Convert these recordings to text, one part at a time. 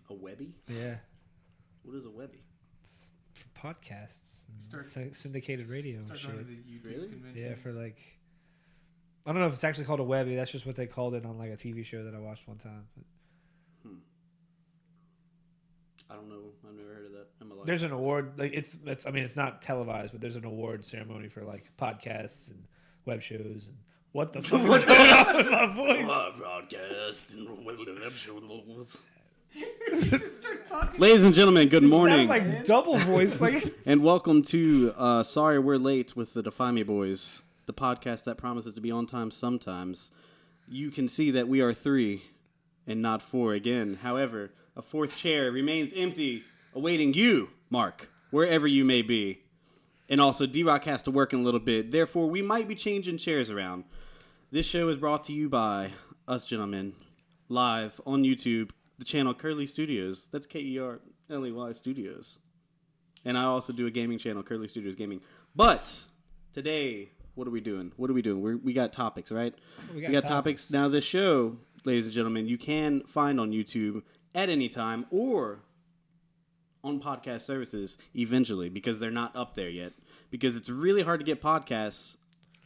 A Webby? Yeah. What is a Webby? It's for podcasts. And syndicated radio and shit. Going to the YouTube Really? conventions. Yeah, for like... I don't know if it's actually called a Webby. That's just what they called it on like a TV show that I watched one time. But I don't know. I've never heard of that in my life. there's an award. Like it's not televised, but there's an award ceremony for like podcasts and web shows and what the fuck is going on with my voice? Broadcast and web shows. Just start talking. Ladies and gentlemen, good morning. Sounded like double voice. Like And welcome to Sorry We're Late with the Defy Boys, the podcast that promises to be on time sometimes. You can see that we are 3 and not 4 again. However, a 4th chair remains empty, awaiting you, Mark, wherever you may be. And also, D-Rock has to work in a little bit. Therefore, we might be changing chairs around. This show is brought to you by us gentlemen, live on YouTube, the channel Kerley Studios. That's Kerley Studios. And I also do a gaming channel, Kerley Studios Gaming. But today, what are we doing? We got topics, right? We got topics. Now, this show, ladies and gentlemen, you can find on YouTube at any time or on podcast services eventually, because they're not up there yet. Because it's really hard to get podcasts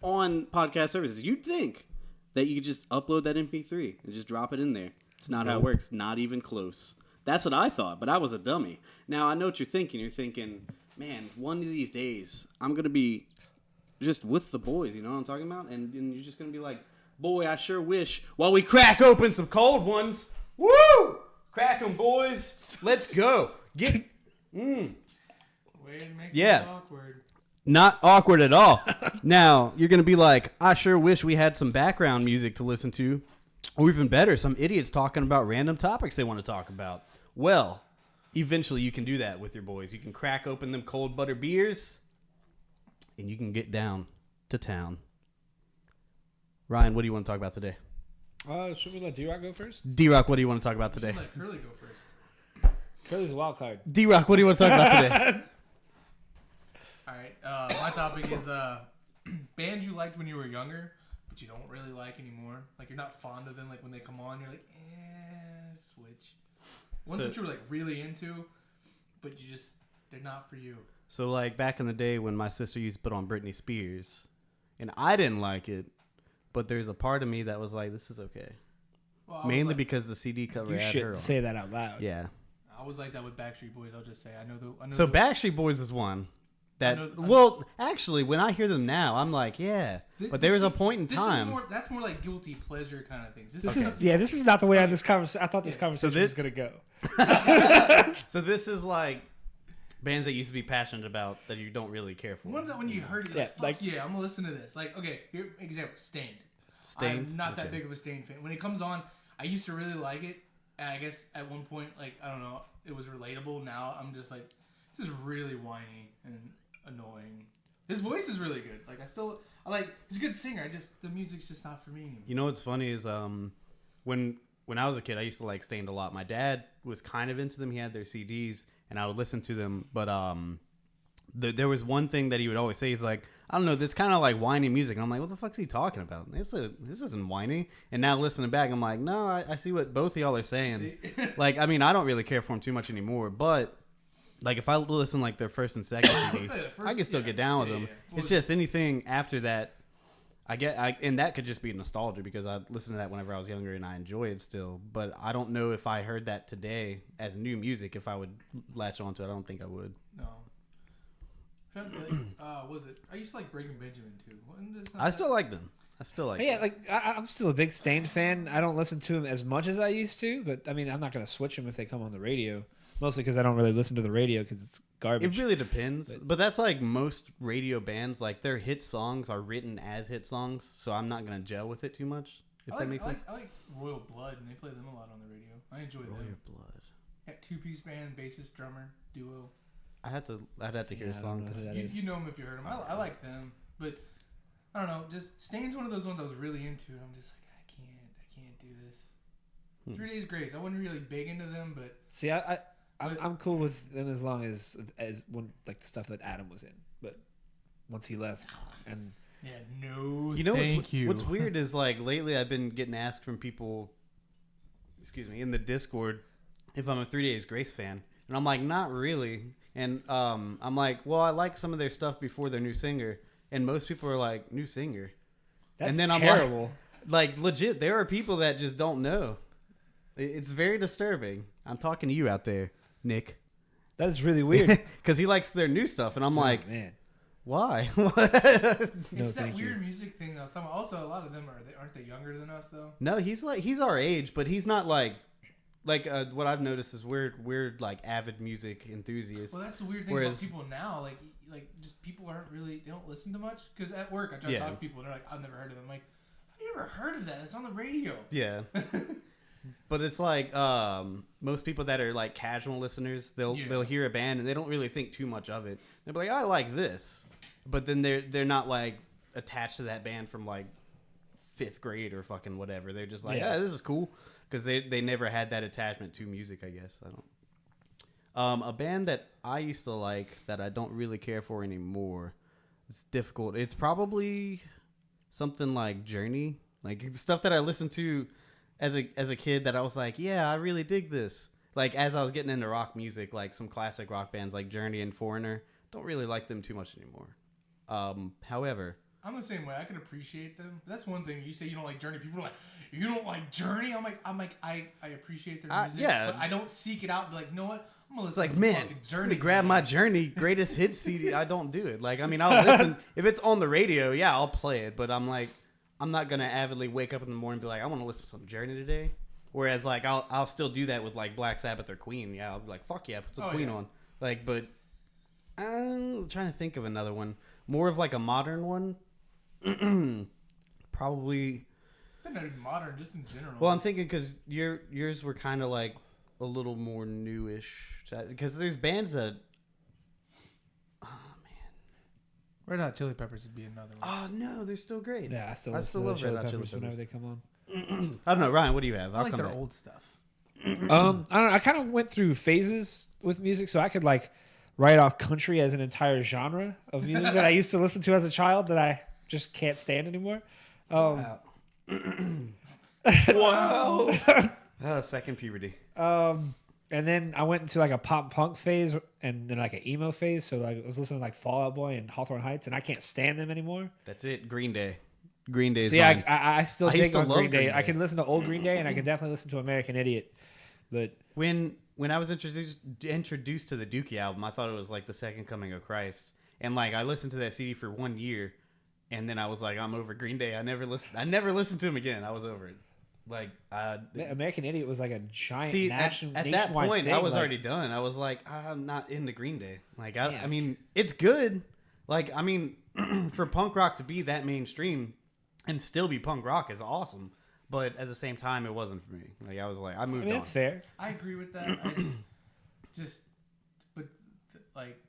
on podcast services. You'd think that you could just upload that MP3 and just drop it in there. It's not how it works. Not even close. That's what I thought, but I was a dummy. Now, I know what you're thinking. You're thinking, man, one of these days, I'm going to be just with the boys, you know what I'm talking about? And you're just going to be like, boy, I sure wish, while we crack open some cold ones, woo! Crack them, boys. Let's go. Get Way to make Yeah. this awkward. Not awkward at all. Now, you're going to be like, I sure wish we had some background music to listen to. Or even better, some idiots talking about random topics they want to talk about. Well, eventually you can do that with your boys. You can crack open them cold butter beers, and you can get down to town. Ryan, what do you want to talk about today? should we let D-Rock go first? D-Rock, what do you want to talk about today? Let Kerley go first. Curly's a wild card. D-Rock, what do you want to talk about today? All right. My topic is bands you liked when you were younger, but you don't really like anymore. Like, you're not fond of them. Like, when they come on, you're like, switch. Ones that you were, like, really into, but they're not for you. So, like, back in the day when my sister used to put on Britney Spears, and I didn't like it, but there's a part of me that was like, this is okay. Well, I Mainly was like, because the CD cover You had her shouldn't on. say that out loud. Yeah. I was like that with Backstreet Boys. I'll just say I know So Backstreet Boys is one. That actually, when I hear them now, I'm like, yeah. But there was a point in time. That's more like guilty pleasure kind of things. This is not the way this conversation. I thought this conversation was gonna go. So this is like bands that used to be passionate about that you don't really care for. Ones that when you heard it, I'm gonna listen to this. Like, okay, here example, Stained. I'm not that big of a Stained fan. When it comes on, I used to really like it, and I guess at one point, like, I don't know, it was relatable. Now I'm just like, this is really whiny and annoying. His voice is really good. Like, I like, he's a good singer. The music's just not for me anymore. You know what's funny is when I was a kid, I used to like Stained a lot. My dad was kind of into them. He had their CDs, and I would listen to them. But there was one thing that he would always say. He's like, I don't know, this kind of like whiny music. And I'm like, what the fuck's he talking about? This isn't whiny. And now listening back, I'm like, no, I see what both of y'all are saying. Like, I mean, I don't really care for them too much anymore. But like, if I listen like their first and second CD, I can still get down with them. Yeah. It's just anything after that. And that could just be nostalgia because I listened to that whenever I was younger and I enjoy it still. But I don't know if I heard that today as new music, if I would latch onto it. I don't think I would. No. Was it? I used to like Breaking Benjamin too. I still like them. I'm still a big Stained fan. I don't listen to them as much as I used to, but I mean, I'm not gonna switch them if they come on the radio. Mostly because I don't really listen to the radio because it's garbage. It really depends. But that's like most radio bands. Like, their hit songs are written as hit songs, so I'm not going to gel with it too much, if that makes sense. I like Royal Blood, and they play them a lot on the radio. I enjoy them. Royal Blood. Yeah, two-piece band, bassist, drummer, duo. I'd have to hear a song. You know them if you heard them. I like them, but I don't know. Just Stained's one of those ones I was really into. I'm just like, I can't do this. 3 Days Grace. I wasn't really big into them, but see, I'm cool with them as long as when like the stuff that Adam was in. But once he left, and what's weird is like lately I've been getting asked from people, in the Discord, if I'm a 3 Days Grace fan. And I'm like, not really. And I'm like, well, I like some of their stuff before their new singer. And most people are like, new singer. That's and then terrible. I'm like, legit, there are people that just don't know. It's very disturbing. I'm talking to you out there, Nick. That's really weird. Because he likes their new stuff. And I'm like, man. Why? It's that weird music thing I was talking about. Also, a lot of them aren't they younger than us though? No, he's our age, but he's not like what I've noticed is we're like avid music enthusiasts. Well, that's the weird thing about people now. Like just people aren't really, they don't listen to much. Because at work I try to talk to people and they're like, I've never heard of them. I'm like, have you ever heard of that? It's on the radio. Yeah. But it's like most people that are like casual listeners, they'll hear a band and they don't really think too much of it. They'll be like, I like this. But then they're not like attached to that band from like 5th grade or fucking whatever. They're just like, yeah, this is cool, because they never had that attachment to music. I guess I don't. A band that I used to like that I don't really care for anymore. It's difficult. It's probably something like Journey, like the stuff that I listened to as a kid that I was like, yeah, I really dig this. Like as I was getting into rock music, like some classic rock bands like Journey and Foreigner, don't really like them too much anymore. However, I'm the same way. I can appreciate them. That's one thing. You say you don't like Journey. People are like, you don't like Journey? I'm like, I appreciate their music. But I don't seek it out and be like, you know what? I'm gonna listen to fucking Journey. Let me grab my Journey greatest hits CD. I don't do it. Like, I mean, I'll listen. If it's on the radio, yeah, I'll play it. But I'm like, I'm not gonna avidly wake up in the morning and be like, I want to listen to some Journey today. Whereas, like, I'll still do that with like Black Sabbath or Queen. Yeah, I'll be like, fuck yeah, put some Queen on. Like, but I'm trying to think of another one. More of like a modern one. Probably. They're not even modern, just in general. Well, I'm thinking because yours were kind of like a little more newish. Because there's bands that. Oh man. Red Hot Chili Peppers would be another one. Oh no, they're still great. Yeah, I still love Red Hot Chili Peppers whenever they come on. I don't know, Ryan. What do you have? I like their old stuff. I don't know. I kind of went through phases with music, so I could like write off country as an entire genre of music that I used to listen to as a child that I just can't stand anymore. Wow. Second puberty. And then I went into like a pop punk phase and then like an emo phase. So like I was listening to like Fall Out Boy and Hawthorne Heights, and I can't stand them anymore. That's it. Green Day. Green Day. So yeah, I still dig on Green Day. I can listen to old Green Day, and I can definitely listen to American Idiot. But when I was introduced to the Dookie album, I thought it was like the second coming of Christ. And like I listened to that CD for 1 year, and then I was like, I'm over Green Day. I never listened to him again. I was over it. Like American Idiot was like a giant at that point thing. I was already done. I was like, I'm not into Green Day. Like I mean, it's good. Like I mean, for punk rock to be that mainstream and still be punk rock is awesome. But at the same time, it wasn't for me. Like I was like, I moved on. That's fair. I agree with that. Like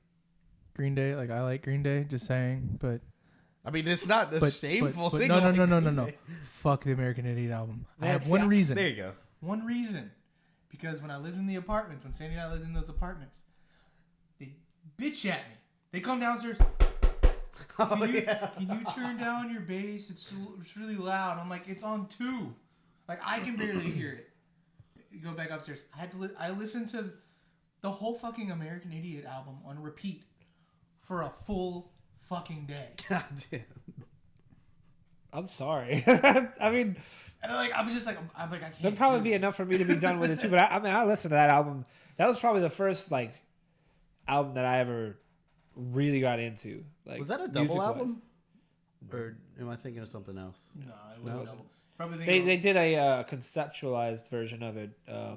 Green Day. Like I like Green Day. Just saying, but. I mean, it's not a shameful thing. No. Fuck the American Idiot album. I have one reason. There you go. One reason. Because when I lived in the apartments, when Sandy and I lived in those apartments, they bitch at me. They come downstairs. Can you turn down your bass? It's really loud. I'm like, it's on 2. Like, I can barely hear it. Go back upstairs. I listened to the whole fucking American Idiot album on repeat for a full fucking day. God damn. I'm sorry. I mean, and I was just like, I can't. There'd probably be enough for me to be done with it too. But I listened to that album. That was probably the first like album that I ever really got into. Like, was that a double album? Or am I thinking of something else? No, it wasn't a double. Probably they did a conceptualized version of it. I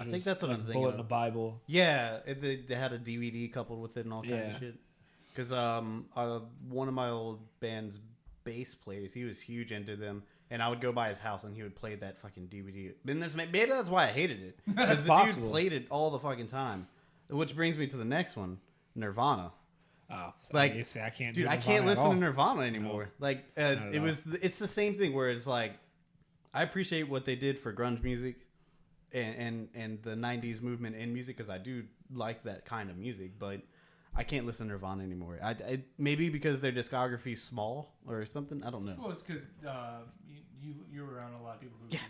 think that's what I'm thinking. Bullet in the Bible. Yeah, they had a DVD coupled with it and all kinds of shit. Because one of my old band's bass players, he was huge into them, and I would go by his house and he would play that fucking DVD. And maybe that's why I hated it. Because the dude played it all the fucking time. Which brings me to the next one, Nirvana. Oh, like I can't. Dude, I can't listen to Nirvana anymore. No, like it's the same thing where it's like I appreciate what they did for grunge music and the 90s movement in music because I do like that kind of music, but I can't listen to Nirvana anymore. I maybe because their discography's small or something. I don't know. Well, it's because you were around a lot of people who just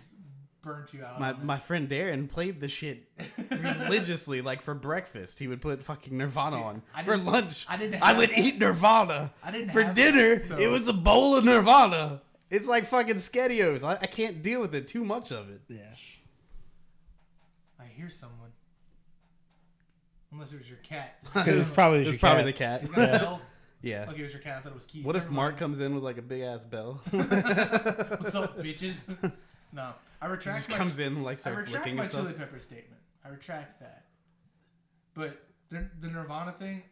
burnt you out. My friend Darren played the shit religiously, like for breakfast. He would put fucking Nirvana on. For lunch, I would eat Nirvana. For dinner, it was a bowl of Nirvana. It's like fucking SketchUs. I can't deal with it. Too much of it. Yeah. I hear someone. Unless it was your cat. It was probably the cat. You got a bell? Yeah. Okay, it was your cat. I thought it was Keith. What if Mark comes in with like a big ass bell? What's up, bitches? No, I retract. Just comes in like starts licking my himself. Chili Pepper statement. I retract that. But the Nirvana thing,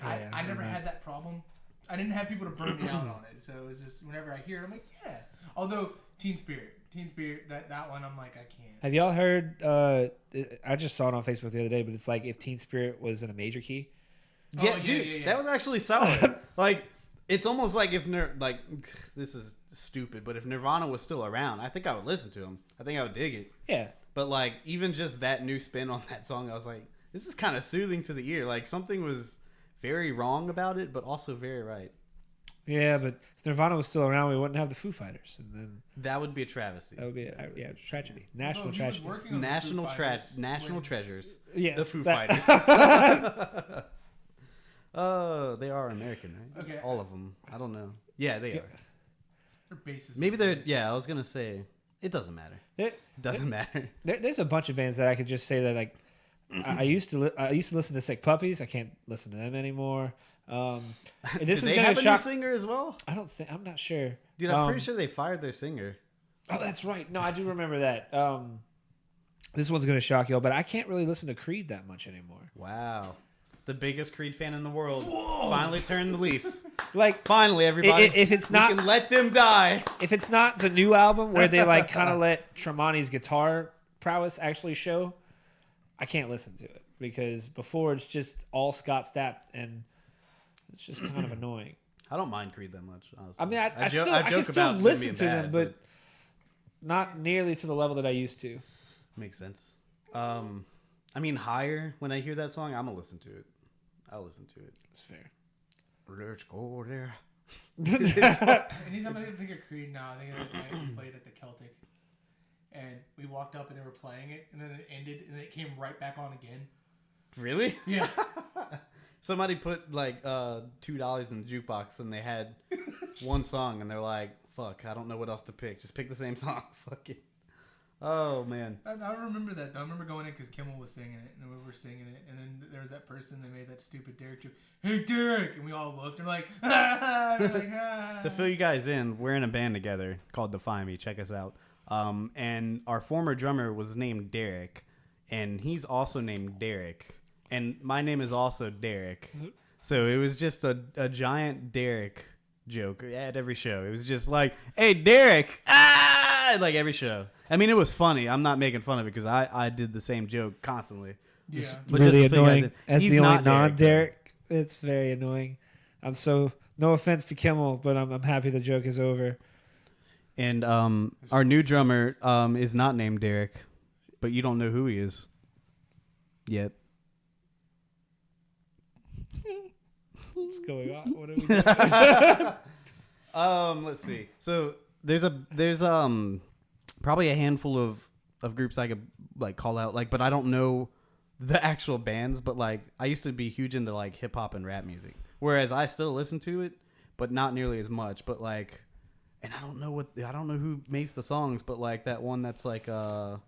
I never had that problem. I didn't have people to burn me out on it, so it was just whenever I hear it, I'm like, yeah. Although Teen Spirit, that one, I'm like, I can't. Have y'all heard? I just saw it on Facebook the other day, but it's like if Teen Spirit was in a major key. Yeah, dude, that was actually solid. Like, it's almost like if this is stupid, but if Nirvana was still around, I think I would listen to him. I think I would dig it. Yeah. But like, even just that new spin on that song, I was like, this is kind of soothing to the ear. Like, something was very wrong about it, but also very right. Yeah, but if Nirvana was still around, we wouldn't have the Foo Fighters, and then that would be a travesty. That would be a tragedy, national tragedy, national treasures. Yeah, the Foo Fighters. They are American, right? Okay. All of them. I don't know. Yeah, they are. Their bases. Maybe they're. Yeah, I was gonna say it doesn't matter. Doesn't matter. There's a bunch of bands that I could just say that like I used to listen to Sick Puppies. I can't listen to them anymore. This Do is they gonna have a shock. new singer as well? I'm not sure. Dude, I'm pretty sure they fired their singer. Oh, that's right. No, I do remember that. This one's gonna shock y'all, but I can't really listen to Creed that much anymore. Wow. The biggest Creed fan in the world. Whoa. Finally turned the leaf. Like, finally, everybody. If it's not, we can let them die. If it's not the new album where they like kind of let Tremonti's guitar prowess actually show, I can't listen to it because before it's just all Scott Stapp and it's just kind of annoying. I don't mind Creed that much, honestly. I mean, I can still listen to them, but not nearly to the level that I used to. Makes sense. I mean, Higher, when I hear that song, I'm going to listen to it. I'll listen to it. That's fair. Let's go there. Anytime I think of Creed now, I think of the night we played at the Celtic. And we walked up and they were playing it, and then it ended, and it came right back on again. Really? Yeah. Somebody put like $2 in the jukebox, and they had one song, and they're like, fuck, I don't know what else to pick. Just pick the same song. Fuck it. Oh, man. I remember that, though. I remember going in because Kimmel was singing it, and we were singing it, and then there was that person that made that stupid Derek joke. Hey, Derek! And we all looked, and we're like, ah! We're like, ah! To fill you guys in, we're in a band together called Defy Me. Check us out. And our former drummer was named Derek, and he's also named Derek. And my name is also Derek. So it was just a giant Derek joke at every show. It was just like, hey, Derek! Ah! Like every show. I mean, it was funny. I'm not making fun of it because I did the same joke constantly. Yeah. But really annoying. As he's the only not non-Derek, it's very annoying. No offense to Kimmel, but I'm happy the joke is over. And our new drummer is not named Derek, but you don't know who he is yet. What's going on? What are we doing? Let's see. So there's probably a handful of groups I could like call out, like, but I don't know the actual bands. But like, I used to be huge into like hip hop and rap music, whereas I still listen to it, but not nearly as much. But like, and I don't know who makes the songs, but like that one that's like to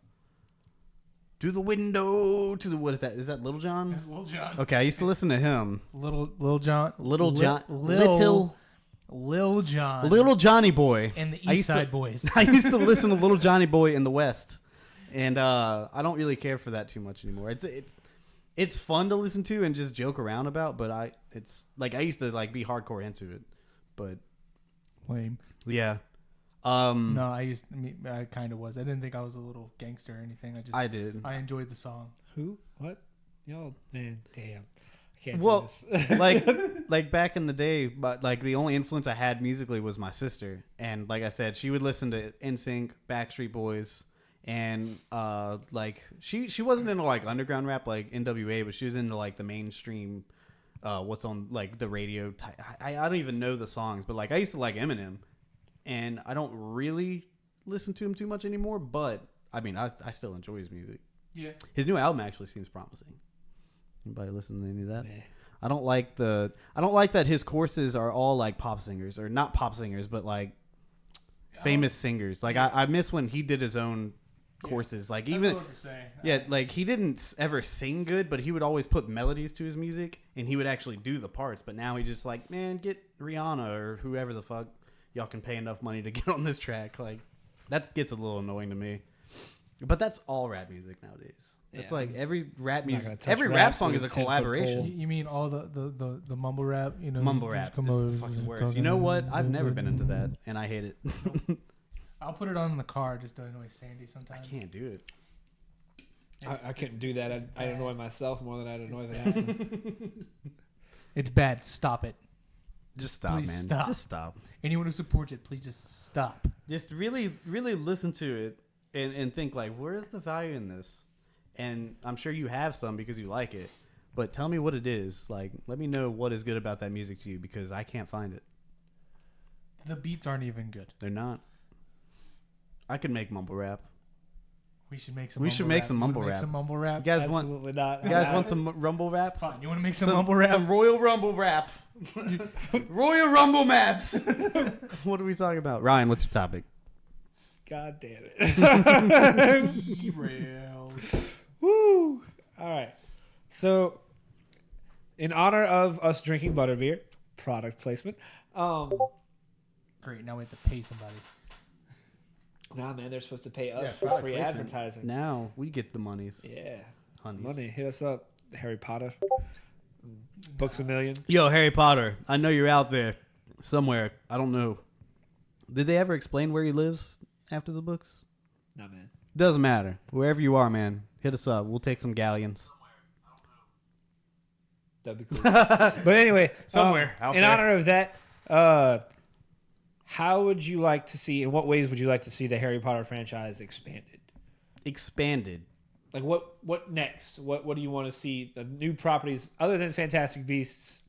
the window, to the, what is that? Is that Little John? That's Lil Jon. Okay, I used to listen to him. Lil Johnny Boy. And the East Side Boys. I used to listen to Little Johnny Boy in the West. And I don't really care for that too much anymore. It's fun to listen to and just joke around about, but it's like I used to like be hardcore into it. But lame. Yeah. No, I kind of was. I didn't think I was a little gangster or anything. I did. I enjoyed the song. Who? What? Yo, man, damn. I can't do this. like back in the day, but like the only influence I had musically was my sister. And like I said, she would listen to NSYNC, Backstreet Boys, and like she wasn't into like underground rap like NWA, but she was into like the mainstream what's on like the radio type. I don't even know the songs, but like I used to like Eminem. And I don't really listen to him too much anymore, but I mean, I still enjoy his music. Yeah. His new album actually seems promising. Anybody listen to any of that? Meh. I don't like that his courses are all like pop singers, or not pop singers, but like famous singers. Like I miss when he did his own courses. Like That's even what to say. like he didn't ever sing good, but he would always put melodies to his music, and he would actually do the parts. But now he just like, man, get Rihanna or whoever the fuck y'all can pay enough money to get on this track. Like that gets a little annoying to me. But that's all rap music nowadays. It's like every rap music, every rap song is a collaboration. You mean all the mumble rap? You know, Mumble rap is the fucking worst. You know what? I've never been into that, and I hate it. I'll put it on in the car just to annoy Sandy sometimes. I can't do it. I couldn't do that. I'd annoy myself more than I'd annoy Vanessa. It's bad. Stop it. Just stop, Please man. stop. Just stop. Anyone who supports it, please just stop. Just really, really listen to it and think like, where is the value in this? And I'm sure you have some because you like it. But tell me what it is. Like, let me know what is good about that music to you, because I can't find it. The beats aren't even good. They're not. I could make mumble rap. We should make some. We should make some mumble Make rap. some mumble rap. You guys Absolutely not. You guys want some rumble rap? Fine. You want to make some mumble rap? Some Royal Rumble rap. Royal Rumble maps. What are we talking about? Ryan, what's your topic? God damn it. Derailed. Woo! All right. So, in honor of us drinking butterbeer, product placement. Great. Now we have to pay somebody. Nah, man, they're supposed to pay us Yeah, for product free placement. advertising. Now we get the monies. Yeah. Honeys. Money. Hit us up. Harry Potter. Books a million. Yo, Harry Potter, I know you're out there somewhere. I don't know. Did they ever explain where he lives after the books? Nah, man. Doesn't matter. Wherever you are, man, hit us up. We'll take some galleons. That'd be cool. But anyway, Somewhere out in there. honor of that, how would you like to see, in what ways would you like to see the Harry Potter franchise expanded? Expanded. Like what next? What do you want to see? The new properties other than Fantastic Beasts,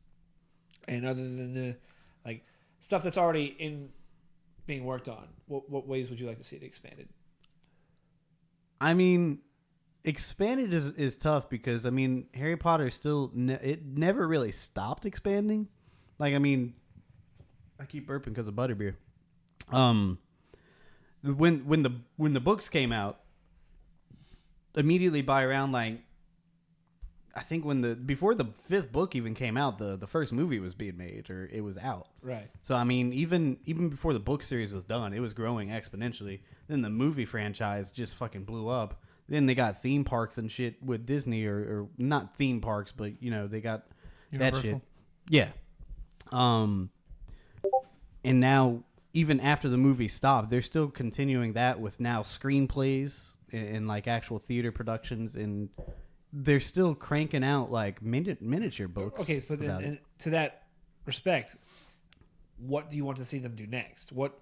and other than the like stuff that's already being worked on. What ways would you like to see it expanded? I mean, expanded is tough because, I mean, Harry Potter still it never really stopped expanding. Like, I mean, I keep burping because of butterbeer. When the books came out, immediately by around like, I think before the 5th book even came out, the first movie was being made, or it was out. Right. So I mean, even before the book series was done, it was growing exponentially. Then the movie franchise just fucking blew up. Then they got theme parks and shit with Disney, or not theme parks, but you know, they got Universal. that shit. Yeah. And now, even after the movie stopped, they're still continuing that with now screenplays and like actual theater productions, and they're still cranking out like miniature books. Okay, but about then it. to that respect, what do you want to see them do next? What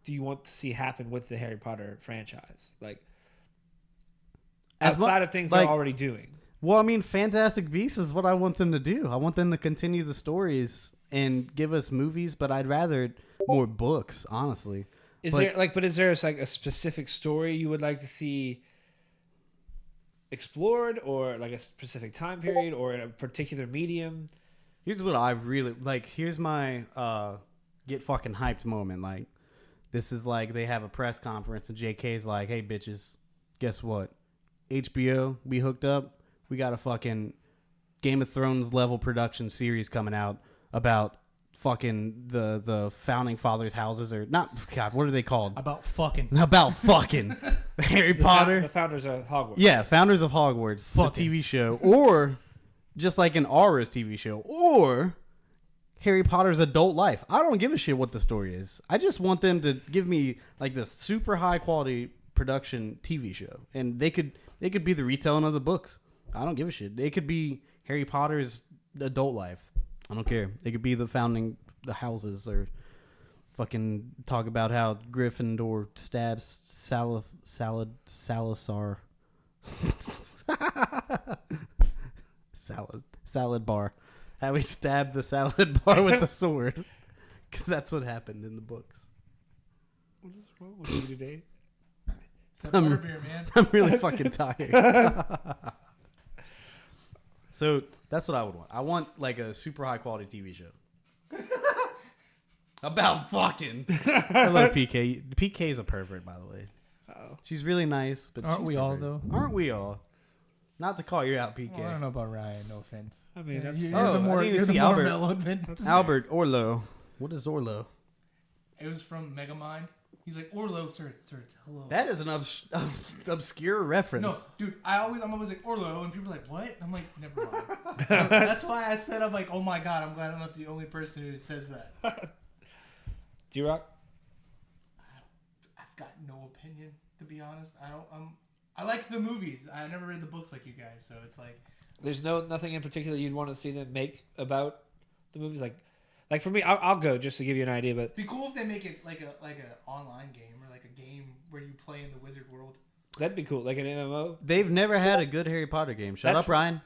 do you want to see happen with the Harry Potter franchise? Like outside of things they're already doing. Well, I mean, Fantastic Beasts is what I want them to do. I want them to continue the stories and give us movies, but I'd rather more books, honestly. Is there like a specific story you would like to see explored, or like a specific time period, or in a particular medium? Here's what I really like. Here's my get fucking hyped moment. Like, this is like they have a press conference and JK's like, "Hey bitches, guess what? HBO, we hooked up. We got a fucking Game of Thrones level production series coming out about fucking the founding fathers' houses, or not. God, what are they called? About fucking. About fucking Harry Potter. The founders of Hogwarts. Yeah, Founders of Hogwarts, Fucking. the TV show, or just like an Aura's TV show, or Harry Potter's adult life. I don't give a shit what the story is. I just want them to give me like this super high quality production TV show, and they could be the retelling of the books. I don't give a shit. They could be Harry Potter's adult life. I don't care. They could be the houses, or fucking talk about how Gryffindor stabs Salazar. Salad bar. How he stabbed the salad bar with the sword. Because that's what happened in the books. What is wrong with you today? It's that butterbeer, man. I'm really fucking tired. So that's what I would want. I want like a super high quality TV show. About fucking. I love PK. PK is a pervert, by the way. Oh. She's really nice, but Aren't she's we all, pervert. though? Aren't we all? Not to call you out, PK. Well, I don't know about Ryan. No offense. I mean, that's you're Oh, the more, I didn't even you're the see more Albert. mellowed than Albert Orlo. What is Orlo? It was from Megamind. He's like, Orlo, sir, it's hello. That is an obscure reference. No, dude, I'm always like, Orlo, and people are like, what? I'm like, never mind. So that's why I said, I'm like, oh my god, I'm glad I'm not the only person who says that. D-Rock? I've got no opinion, to be honest. I like the movies. I never read the books like you guys, so it's like. There's nothing in particular you'd want to see them make about the movies? Like for me, I'll go just to give you an idea, but It'd be cool if they make it like a online game or like a game where you play in the wizard world. that'd be cool. Like an MMO. They've never had a good Harry Potter game. Shut That's up, Ryan.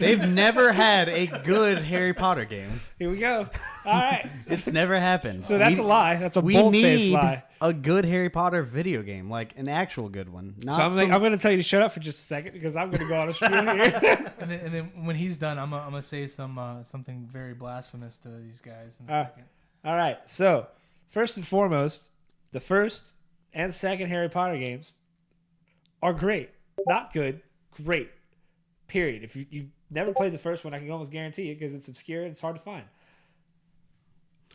They've never had a good Harry Potter game. Here we go. All right. It's never happened. So that's a lie. That's a We bold-faced need lie. a good Harry Potter video game, like an actual good one. Not So I'm some- going to tell you to shut up for just a second because I'm going to go on a spiel here. And then when he's done, I'm gonna say something very blasphemous to these guys in a second. All right. So first and foremost, the first and second Harry Potter games are great. Not good, great. Period. If you never played the first one, I can almost guarantee it because it's obscure and it's hard to find.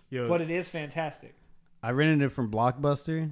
Yo, But it is fantastic. I rented it from Blockbuster,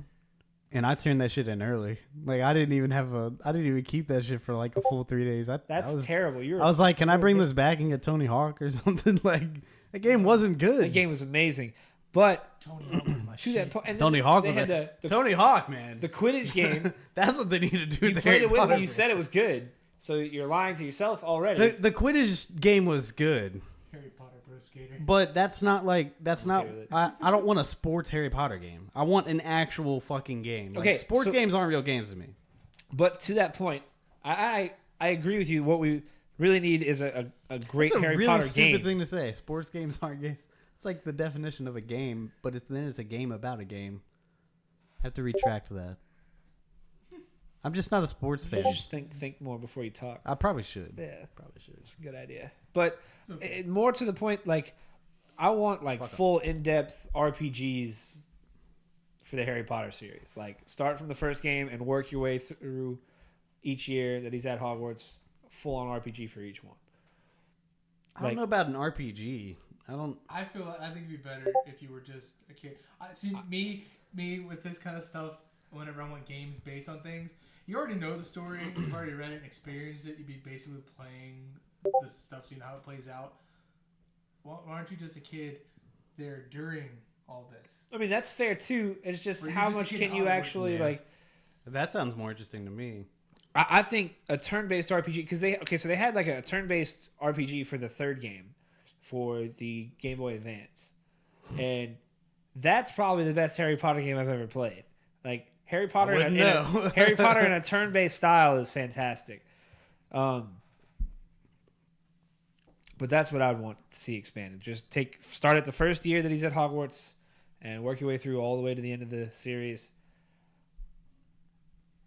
and I turned that shit in early. Like I didn't even keep that shit for like a full 3 days. That's terrible. I was like, can I bring this back and get Tony Hawk or something? Like the game wasn't good. The game was amazing. But Tony Hawk was my to shit. that point, and Tony then Hawk they was had the Tony Hawk, man. the Quidditch game. That's what they need to do. You with the played Harry it with Potter me. You said it was good. So you're lying to yourself already. The Quidditch game was good, Harry Potter Pro Skater. but that's not. okay with it. I don't want a sports Harry Potter game. I want an actual fucking game. Like, Okay, sports so- games aren't real games to me. But to that point, I agree with you. What we really need is a great It's a Harry really Potter stupid game. thing to say. Sports games aren't games. It's like the definition of a game, but it's a game about a game. I have to retract that. I'm just not a sports fan. Just think more before you talk. I probably should. Yeah, Probably should. it's a good idea. But okay. more to the point, like I want like full in-depth RPGs for the Harry Potter series. Like start from the first game and work your way through each year that he's at Hogwarts. Full on RPG for each one. I don't know about an RPG. I think it'd be better if you were just a kid. Me with this kind of stuff. Whenever I want games based on things, you already know the story. You've already read it and experienced it. You'd be basically playing the stuff, so you know how it plays out. Why aren't you just a kid there during all this? I mean that's fair too. It's just Or you're how just a much kid can in you Hogwarts. actually Yeah. like. That sounds more interesting to me. I think a turn-based RPG because they had like a turn-based RPG for the third game for the Game Boy Advance, and that's probably the best Harry Potter game I've ever played. Like Harry Potter wouldn't know. Harry Potter in a turn-based style is fantastic. But that's what I would want to see expanded. Just start at the first year that he's at Hogwarts and work your way through all the way to the end of the series.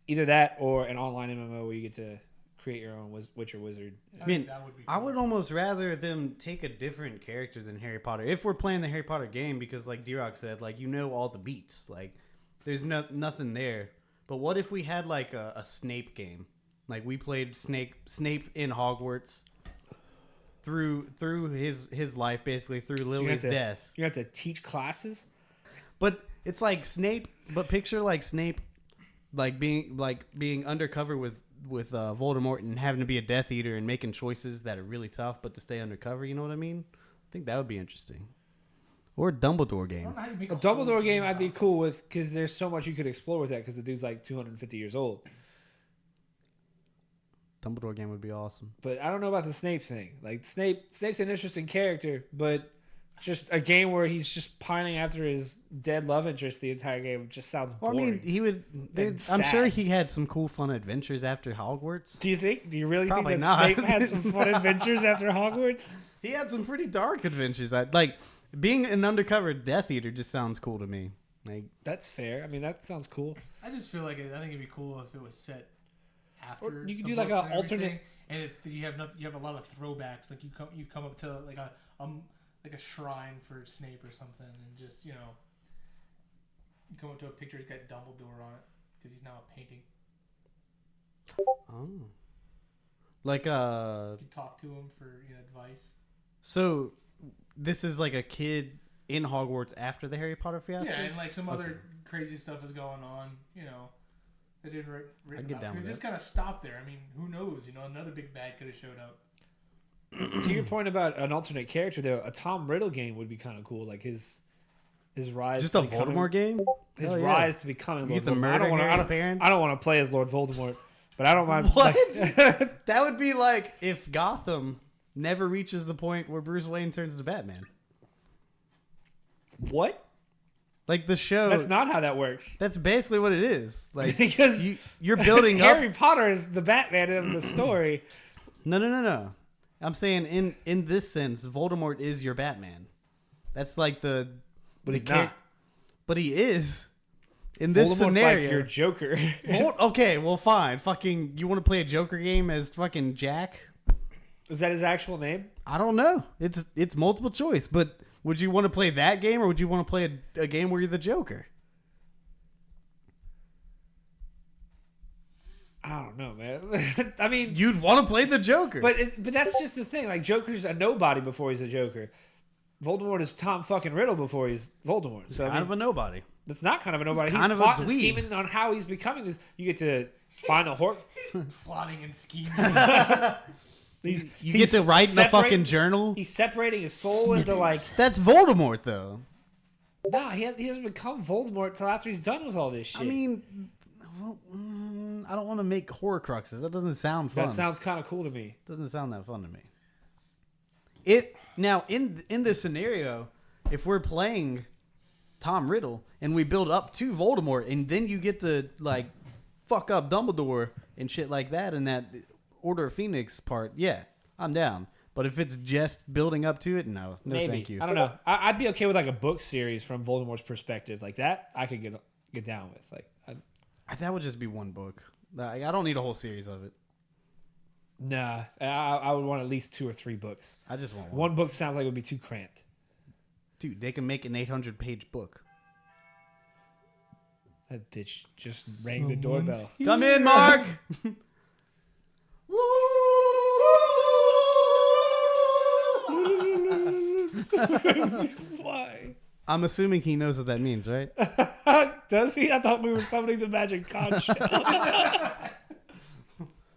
Either that or an online MMO where you get to create your own Witcher wizard. I mean, that would be. I would almost rather them take a different character than Harry Potter. If we're playing the Harry Potter game, because like D-Rock said, like you know all the beats. Like there's nothing there. But what if we had like a Snape game? Like we played Snape in Hogwarts through his life, basically through Lily's death. You have to teach classes? But it's like Snape, but picture like Snape being undercover with Voldemort and having to be a Death Eater and making choices that are really tough, but to stay undercover. You know what I mean? I think that would be interesting. Or a Dumbledore I game. don't know how you make A Dumbledore game I'd be cool with because there's so much you could explore with that because the dude's like 250 years old. Dumbledore game would be awesome. But I don't know about the Snape thing. Like Snape's an interesting character, but just a game where he's just pining after his dead love interest the entire game just sounds Well, boring. I mean, he would. I'm sure he had some cool, fun adventures after Hogwarts. Do you think? Do you really Probably think that not. Snape had some fun adventures after Hogwarts? He had some pretty dark adventures. Like being an undercover Death Eater just sounds cool to me. Like, That's fair. I mean, that sounds cool. I just feel like I think it'd be cool if it was set after. Or you could the do like books an and alternate. everything, and if you have nothing, you have a lot of throwbacks. Like you come up to like a shrine for Snape or something, and just you come up to a picture that's got Dumbledore on it because he's now a painting. oh, like You can talk to him for advice. So this is like a kid in Hogwarts after the Harry Potter fiasco. Yeah, and like some other crazy stuff is going on. They didn't written I'd get about. down It with just that. kind of stopped there. I mean, who knows? Another big bad could have showed up. To your point about an alternate character, though, a Tom Riddle game would be kind of cool. Like his rise. Just to a becoming- Voldemort game. His Hell yeah. rise to becoming You Lord get to Voldemort. murder Harry's parents? I don't want to play as Lord Voldemort, but I don't mind. What? Like, That would be like if Gotham never reaches the point where Bruce Wayne turns into Batman. what? Like the show. That's not how that works. That's basically what it is. Like Because you're building Harry up. Potter is the Batman of the story. No. I'm saying in this sense, Voldemort is your Batman. That's like the. But the he's not. But he is. In this Voldemort's scenario. like your Joker. Okay, well, fine. Fucking, you want to play a Joker game as fucking Jack? Is that his actual name? I don't know. It's multiple choice, but would you want to play that game or would you want to play a game where you're the Joker? I don't know, man. I mean, You'd want to play the Joker. but that's just the thing. Like, Joker's a nobody before he's a Joker. Voldemort is Tom fucking Riddle before he's Voldemort. So kind of a nobody. that's not kind of a nobody. He's kind of a plotting and dweeb. scheming on how he's becoming this. You get to find a horse. Plotting and scheming. You get to write in a fucking journal. He's separating his soul into like. That's Voldemort, though. Nah, he doesn't become Voldemort till after he's done with all this shit. I mean, well, I don't want to make Horcruxes. That doesn't sound fun. that sounds kind of cool to me. Doesn't sound that fun to me. It now in this scenario, if we're playing Tom Riddle and we build up to Voldemort, and then you get to like fuck up Dumbledore and shit like that in that Order of Phoenix part, yeah, I'm down. But if it's just building up to it, no, Maybe. thank you. I don't know. I'd be okay with like a book series from Voldemort's perspective, like that. I could get down with. Like, That would just be one book. I don't need a whole series of it. nah, I would want at least 2 or 3 books. I just want One book sounds like it would be too cramped. Dude, they can make an 800-page book. That bitch just rang the doorbell. Come in, Mark. Why? I'm assuming he knows what that means, right? Does he? I thought we were summoning the magic conch shell.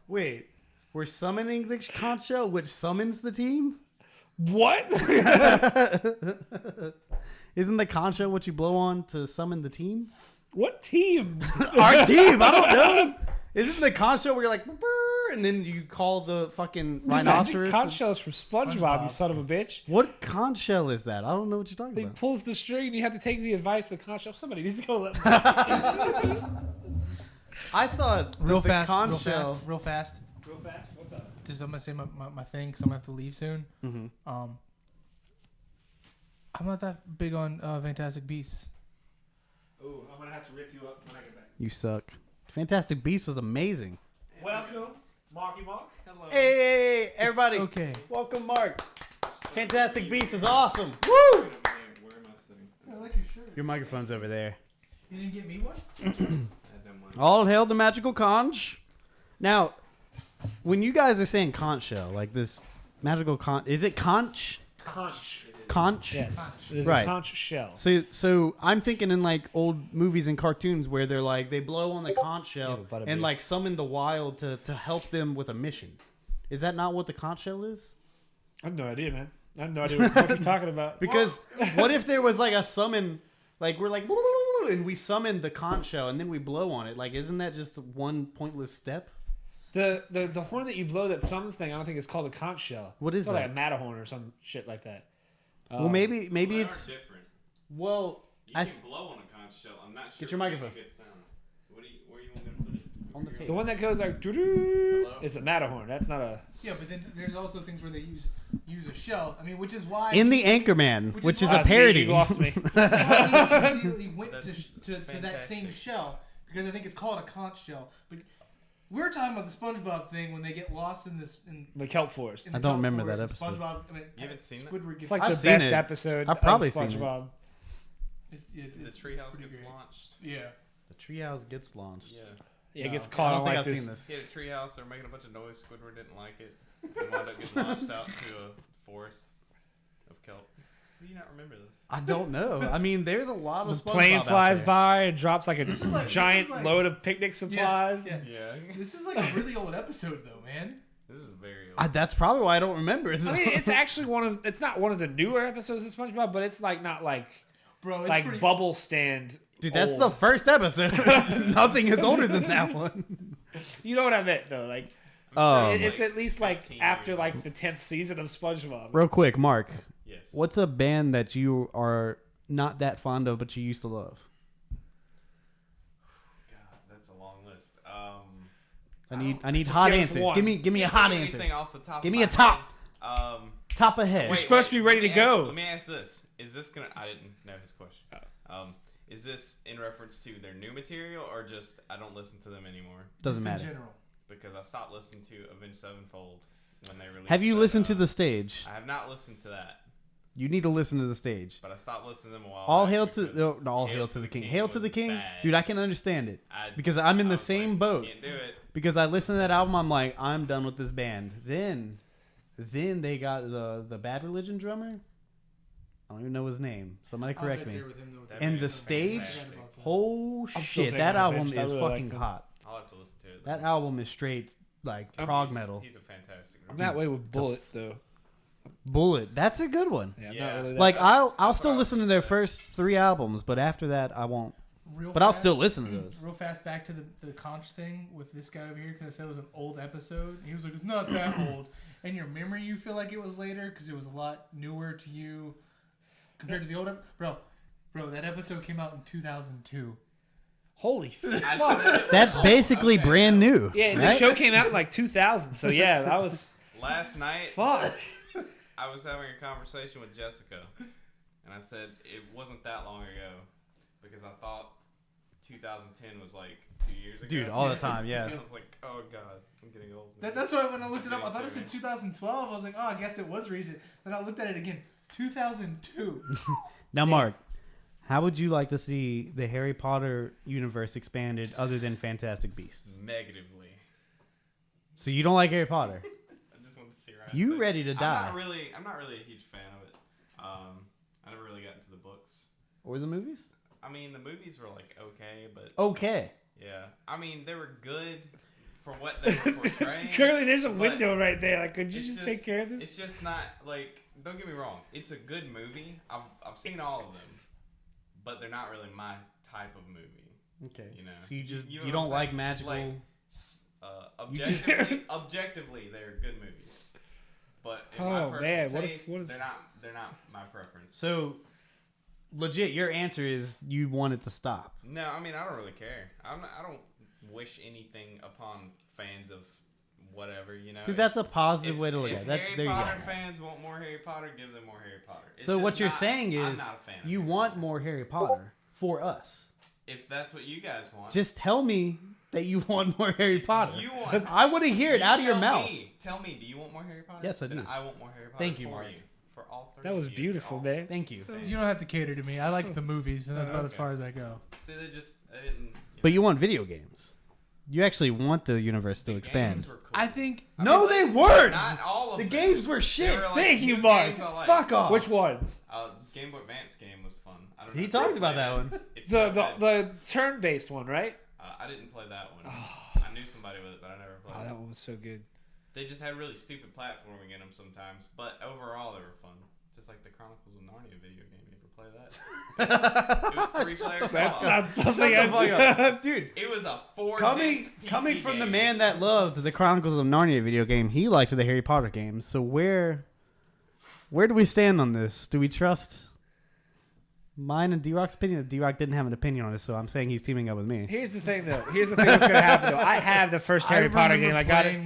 Wait, we're summoning the conch shell, which summons the team? What? Isn't the conch shell what you blow on to summon the team? What team? Our team, I don't know. Isn't the conch shell where you're like, "Brr," and then you call the fucking The rhinoceros? magic conch shell is from SpongeBob, you son of a bitch. What conch shell is that? I don't know what you're talking He about. pulls the string and you have to take the advice of the conch shell. Somebody needs to go let me. I thought Real with the fast, conch real shell. fast, real fast. Real fast, what's up? Just I'm gonna say my thing because I'm gonna have to leave soon. Mhm. I'm not that big on Fantastic Beasts. Ooh, I'm gonna have to rip you up when I get back. You suck. Fantastic Beasts was amazing. Welcome, Marky Mark. Hello. Hey, everybody. Okay. Welcome, Mark. Fantastic Beasts is awesome. Woo! Where am I sitting? I like your shirt. Your microphone's over there. You didn't get me one? I don't mind. All hail the magical conch. Now, when you guys are saying conch shell, like this magical conch, is it conch? Conch. Conch? Yes, it is Right. a conch shell. So I'm thinking in like old movies and cartoons where they're like they blow on the conch shell but a and bit. like summon the wild to help them with a mission. Is that not what the conch shell is? I have no idea, man. I have no idea what the fuck you're talking about. Because what if there was like a summon, like we're like and we summon the conch shell and then we blow on it? Like, isn't that just one pointless step? The horn that you blow that summons thing, I don't think it's called a conch shell. What is it's called that? like a Matterhorn or some shit like that. Well, maybe They it's are different. well. You I can blow on a conch shell. I'm not sure. Get your if it'll microphone. make a good sound. Where do you want me to put it? On the The table. one that goes like doo-doo, it's a Matterhorn. That's not a. Yeah, but then there's also things where they use a shell. I mean, which is why In the Anchorman, which is why- a parody. You lost me. he immediately went That's to that same fantastic. shell because I think it's called a conch shell. But we're talking about the SpongeBob thing when they get lost in this. The kelp forest. In the I don't kelp remember forest, that and episode. SpongeBob, I mean, You haven't seen it? Squidward gets It's like I've the seen best it. episode. I've probably of seen it. SpongeBob. The it's treehouse pretty gets great. launched. Yeah. The treehouse gets launched. Yeah. Yeah, it gets I caught don't on think like I've this. seen this. He had a treehouse. They were making a bunch of noise. Squidward didn't like it. And wound up getting launched out to a forest of kelp. How do you not remember this? I don't know. I mean, there's a lot of The SpongeBob plane out flies there. by and drops like a This is like- giant this is like- load of picnic supplies. Yeah. Yeah. This is like a really old episode, though, man. This is very old. That's probably why I don't remember. I mean, it's actually one of. It's not one of the newer episodes of SpongeBob, but it's like not like Bro, it's like pretty. bubble stand. Dude, that's old. the first episode. Nothing is older than that one. You know what I meant though. Like Oh, it's at least like 15 after years like the 10th season of SpongeBob. real quick, Mark. Yes. What's a band that you are not that fond of, but you used to love? God, that's a long list. I need Just hot give us answers. one. Give me a Can't hot think of answer. anything off the top Give of me my a top. head. Top ahead. You're supposed to be ready let to me go. Let me ask this: is this gonna? I didn't know his question. Is this in reference to their new material or just I don't listen to them anymore? Doesn't just matter. In general. Because I stopped listening to Avenged Sevenfold when they released. Have you that, listened to the stage? I have not listened to that, You need to listen to the stage. but I stopped listening to them a while. All back hail to because all hail to the king. Hail to was the king, bad. dude. I can understand it I- because I'm in I the was same like, boat. Can't do it. Because I listened to that album, I'm like, I'm done with this band. Then they got the Bad Religion drummer. I don't even know his name. Somebody I was correct right me. there with him, though, with That that. And band the is stage, fantastic. oh I'm still shit, big that on album Avenged. I is really fucking like them. hot. I'll have to listen to it. That album is straight like prog metal. He's a fantastic. I'm that way with Bullet though. Bullet, that's a good one. Yeah, Yeah. not really that. Like I'll still what I was listen to gonna their say. first 3 albums, but after that I won't. Real But I'll fast- still listen to those. Real fast, back to the conch thing with this guy over here because I said it was an old episode. He was like, "It's not that old." In your memory, you feel like it was later because it was a lot newer to you compared to the older. Bro, that episode came out in 2002. Holy I fuck. said it That's was- basically okay, brand so new. Yeah, the right? show came out in like 2000. So yeah, that was Last night, fuck. I was having a conversation with Jessica, and I said it wasn't that long ago because I thought 2010 was like 2 years ago. Dude, all the time, yeah. I was like, oh god, I'm getting old. That's why when I looked it up, I thought it said 2012. I was like, oh, I guess it was recent. Then I looked at it again, 2002. Now, Mark, how would you like to see the Harry Potter universe expanded other than Fantastic Beasts? negatively. So you don't like Harry Potter? I just want to see right. You ready to die? I'm not really a huge fan of it. I never really got into the books. Or the movies? I mean, the movies were like okay, but Okay. yeah, I mean they were good for what they were portraying. Curly, there's a but window right there. Like, could you it's just take care of this? It's just not like. Don't get me wrong. It's a good movie. I've seen all of them, but they're not really my type of movie. Okay. You know. So you just You know you what I'm don't like saying? magical. Like, You just- objectively, they're good movies. But in Oh, my personal man, what if- taste, what is- they're not my preference. So legit, your answer is you want it to stop. No, I mean I don't really care. I don't wish anything upon fans of whatever, you know. See, that's a positive way to look if at it. That's Harry there you Potter go. fans want more Harry Potter, give them more Harry Potter. It's So just what you're not- saying I'm is not a fan of you Harry want Potter. more Harry Potter for us. If that's what you guys want. Just tell me that you want more Harry Potter. You want. I want to hear it out of your tell mouth. me, Tell me, do you want more Harry Potter? Yes, I Then do. I want more Harry Potter. Thank you, for Mark. you. For all three. That was of you, beautiful, all man. Thank you. You don't have to cater to me. I like the movies, and that's about as Okay. far as I go. See, they didn't. But you want video games. You actually want the universe to the expand. games were cool. I think I No, mean, they like, weren't! Not all of The them. games were They shit. were, like, Thank you, two Mark. games I liked. Fuck off. Which ones? Game Boy Advance game was fun. I don't He know if talked you about played that it. one. It's The so the, good. the turn-based one, right? I didn't play that one. Oh. I knew somebody with it, but I never played Oh, it. that one was so good. They just had really stupid platforming in them sometimes, but overall they were fun. Just like the Chronicles of Narnia video game. You ever play that? It was 3-player That's co-op. not something Shut the fuck I up. Dude, It was a 4 coming from the man that loved the Chronicles of Narnia video game, he liked the Harry Potter games. So where do we stand on this? Do we trust mine and D-Rock's opinion. D-Rock didn't have an opinion on it, so I'm saying he's teaming up with me. Here's the thing, though. Here's the thing that's gonna happen, though. I have the first Harry Potter game. I got it.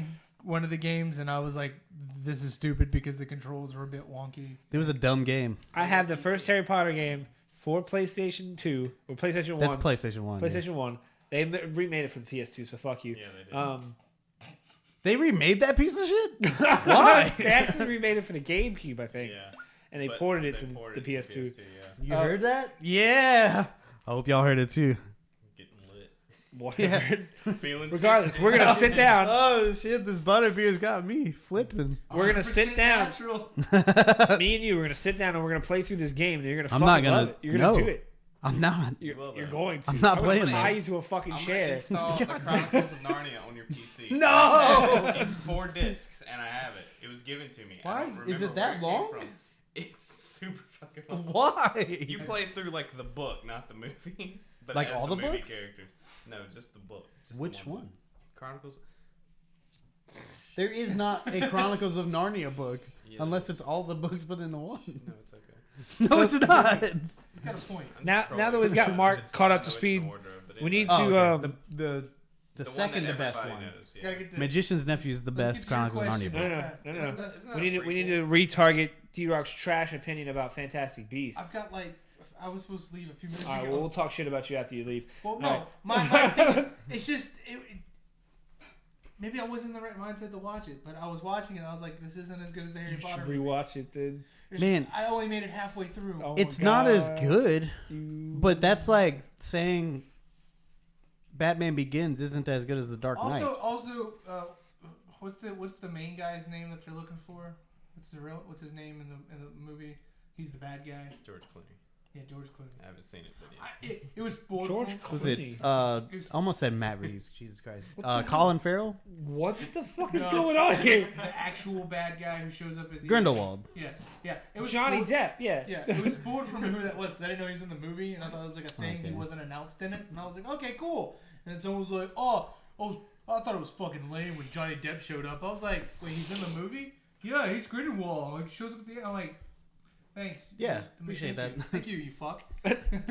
One of the games, and I was like, "This is stupid" because the controls were a bit wonky. It was a dumb game. I have the first Harry Potter game for PlayStation 2 or PlayStation 1. That's PlayStation 1. PlayStation 1. They remade it for the PS2, so fuck you. Yeah, they did. They remade that piece of shit? Why? They actually remade it for the GameCube, I think. Yeah. And they ported it to the PS2. You heard that? Yeah. I hope y'all heard it too. Getting lit. Whatever. Feeling Regardless, tipsy. we're gonna sit down. Oh shit! This butterbeer's got me flipping. We're gonna sit down. Natural. Me and you, we're gonna sit down and we're gonna play through this game. And you're gonna I'm fucking not gonna- love it. You're gonna no. do it. I'm not. You're will, you're though. going to. I'm not I'm gonna playing tie this. you to a fucking I'm gonna chair. install the Chronicles of Narnia on your PC. No! It's 4 discs, and I have it. It was given to me. Why I don't is remember it that where long? came from. It's super fucking long. Why? You play through like the book, not the movie. But Like as all the movie books? characters. No, just the book. Just the Which book. one? Chronicles. There is not a Chronicles of Narnia book Yeah, unless there it's all the books put into one. No, it's okay. No, it's not. He's got a point. I'm Now- just now that trolling. we've got Mark It's- caught I up to know it's in speed, wardrobe, but we need anyway. to. okay. The The one second that to best everybody one. knows, yeah. Gotta get the, Magician's Nephew is the let's best get to your Chronicles of Narnia question. book. No. Isn't that We need a to retarget D-Rock's trash opinion about Fantastic Beasts. I've got like, I was supposed to leave a few minutes All right, ago. well, we'll talk shit about you after you leave. Well, no, All right. my opinion, it's just maybe I wasn't in the right mindset to watch it, but I was watching it. And I was like, this isn't as good as the Harry You Potter. should rewatch it then. movies. Man. I only made it halfway through. Oh It's my not as God. good, You- but that's like saying Batman Begins isn't as good as The Dark Knight. Also, what's the main guy's name that they're looking for? What's his name in the movie? He's the bad guy. George Clooney. Yeah, George Clooney. I haven't seen it, but yeah. It was spoiled. George for- Was it? Clooney. It was- Almost said Matt Reeves. Jesus Christ. What the Colin Farrell. What the fuck is No. going on here? The actual bad guy who shows up at the Grindelwald. Yeah. It was Johnny spoiled- Depp. Yeah. Yeah, it was spoiled from who that was because I didn't know he was in the movie, and I thought it was like a thing. Okay. He wasn't announced in it, and I was like, okay, cool. And then someone was like, oh, I thought it was fucking lame when Johnny Depp showed up. I was like, wait, he's in the movie? Yeah, he's Grindelwald. Like, shows up at the end. I'm like, thanks. Yeah, Thank appreciate you. that. Thank you, you fuck.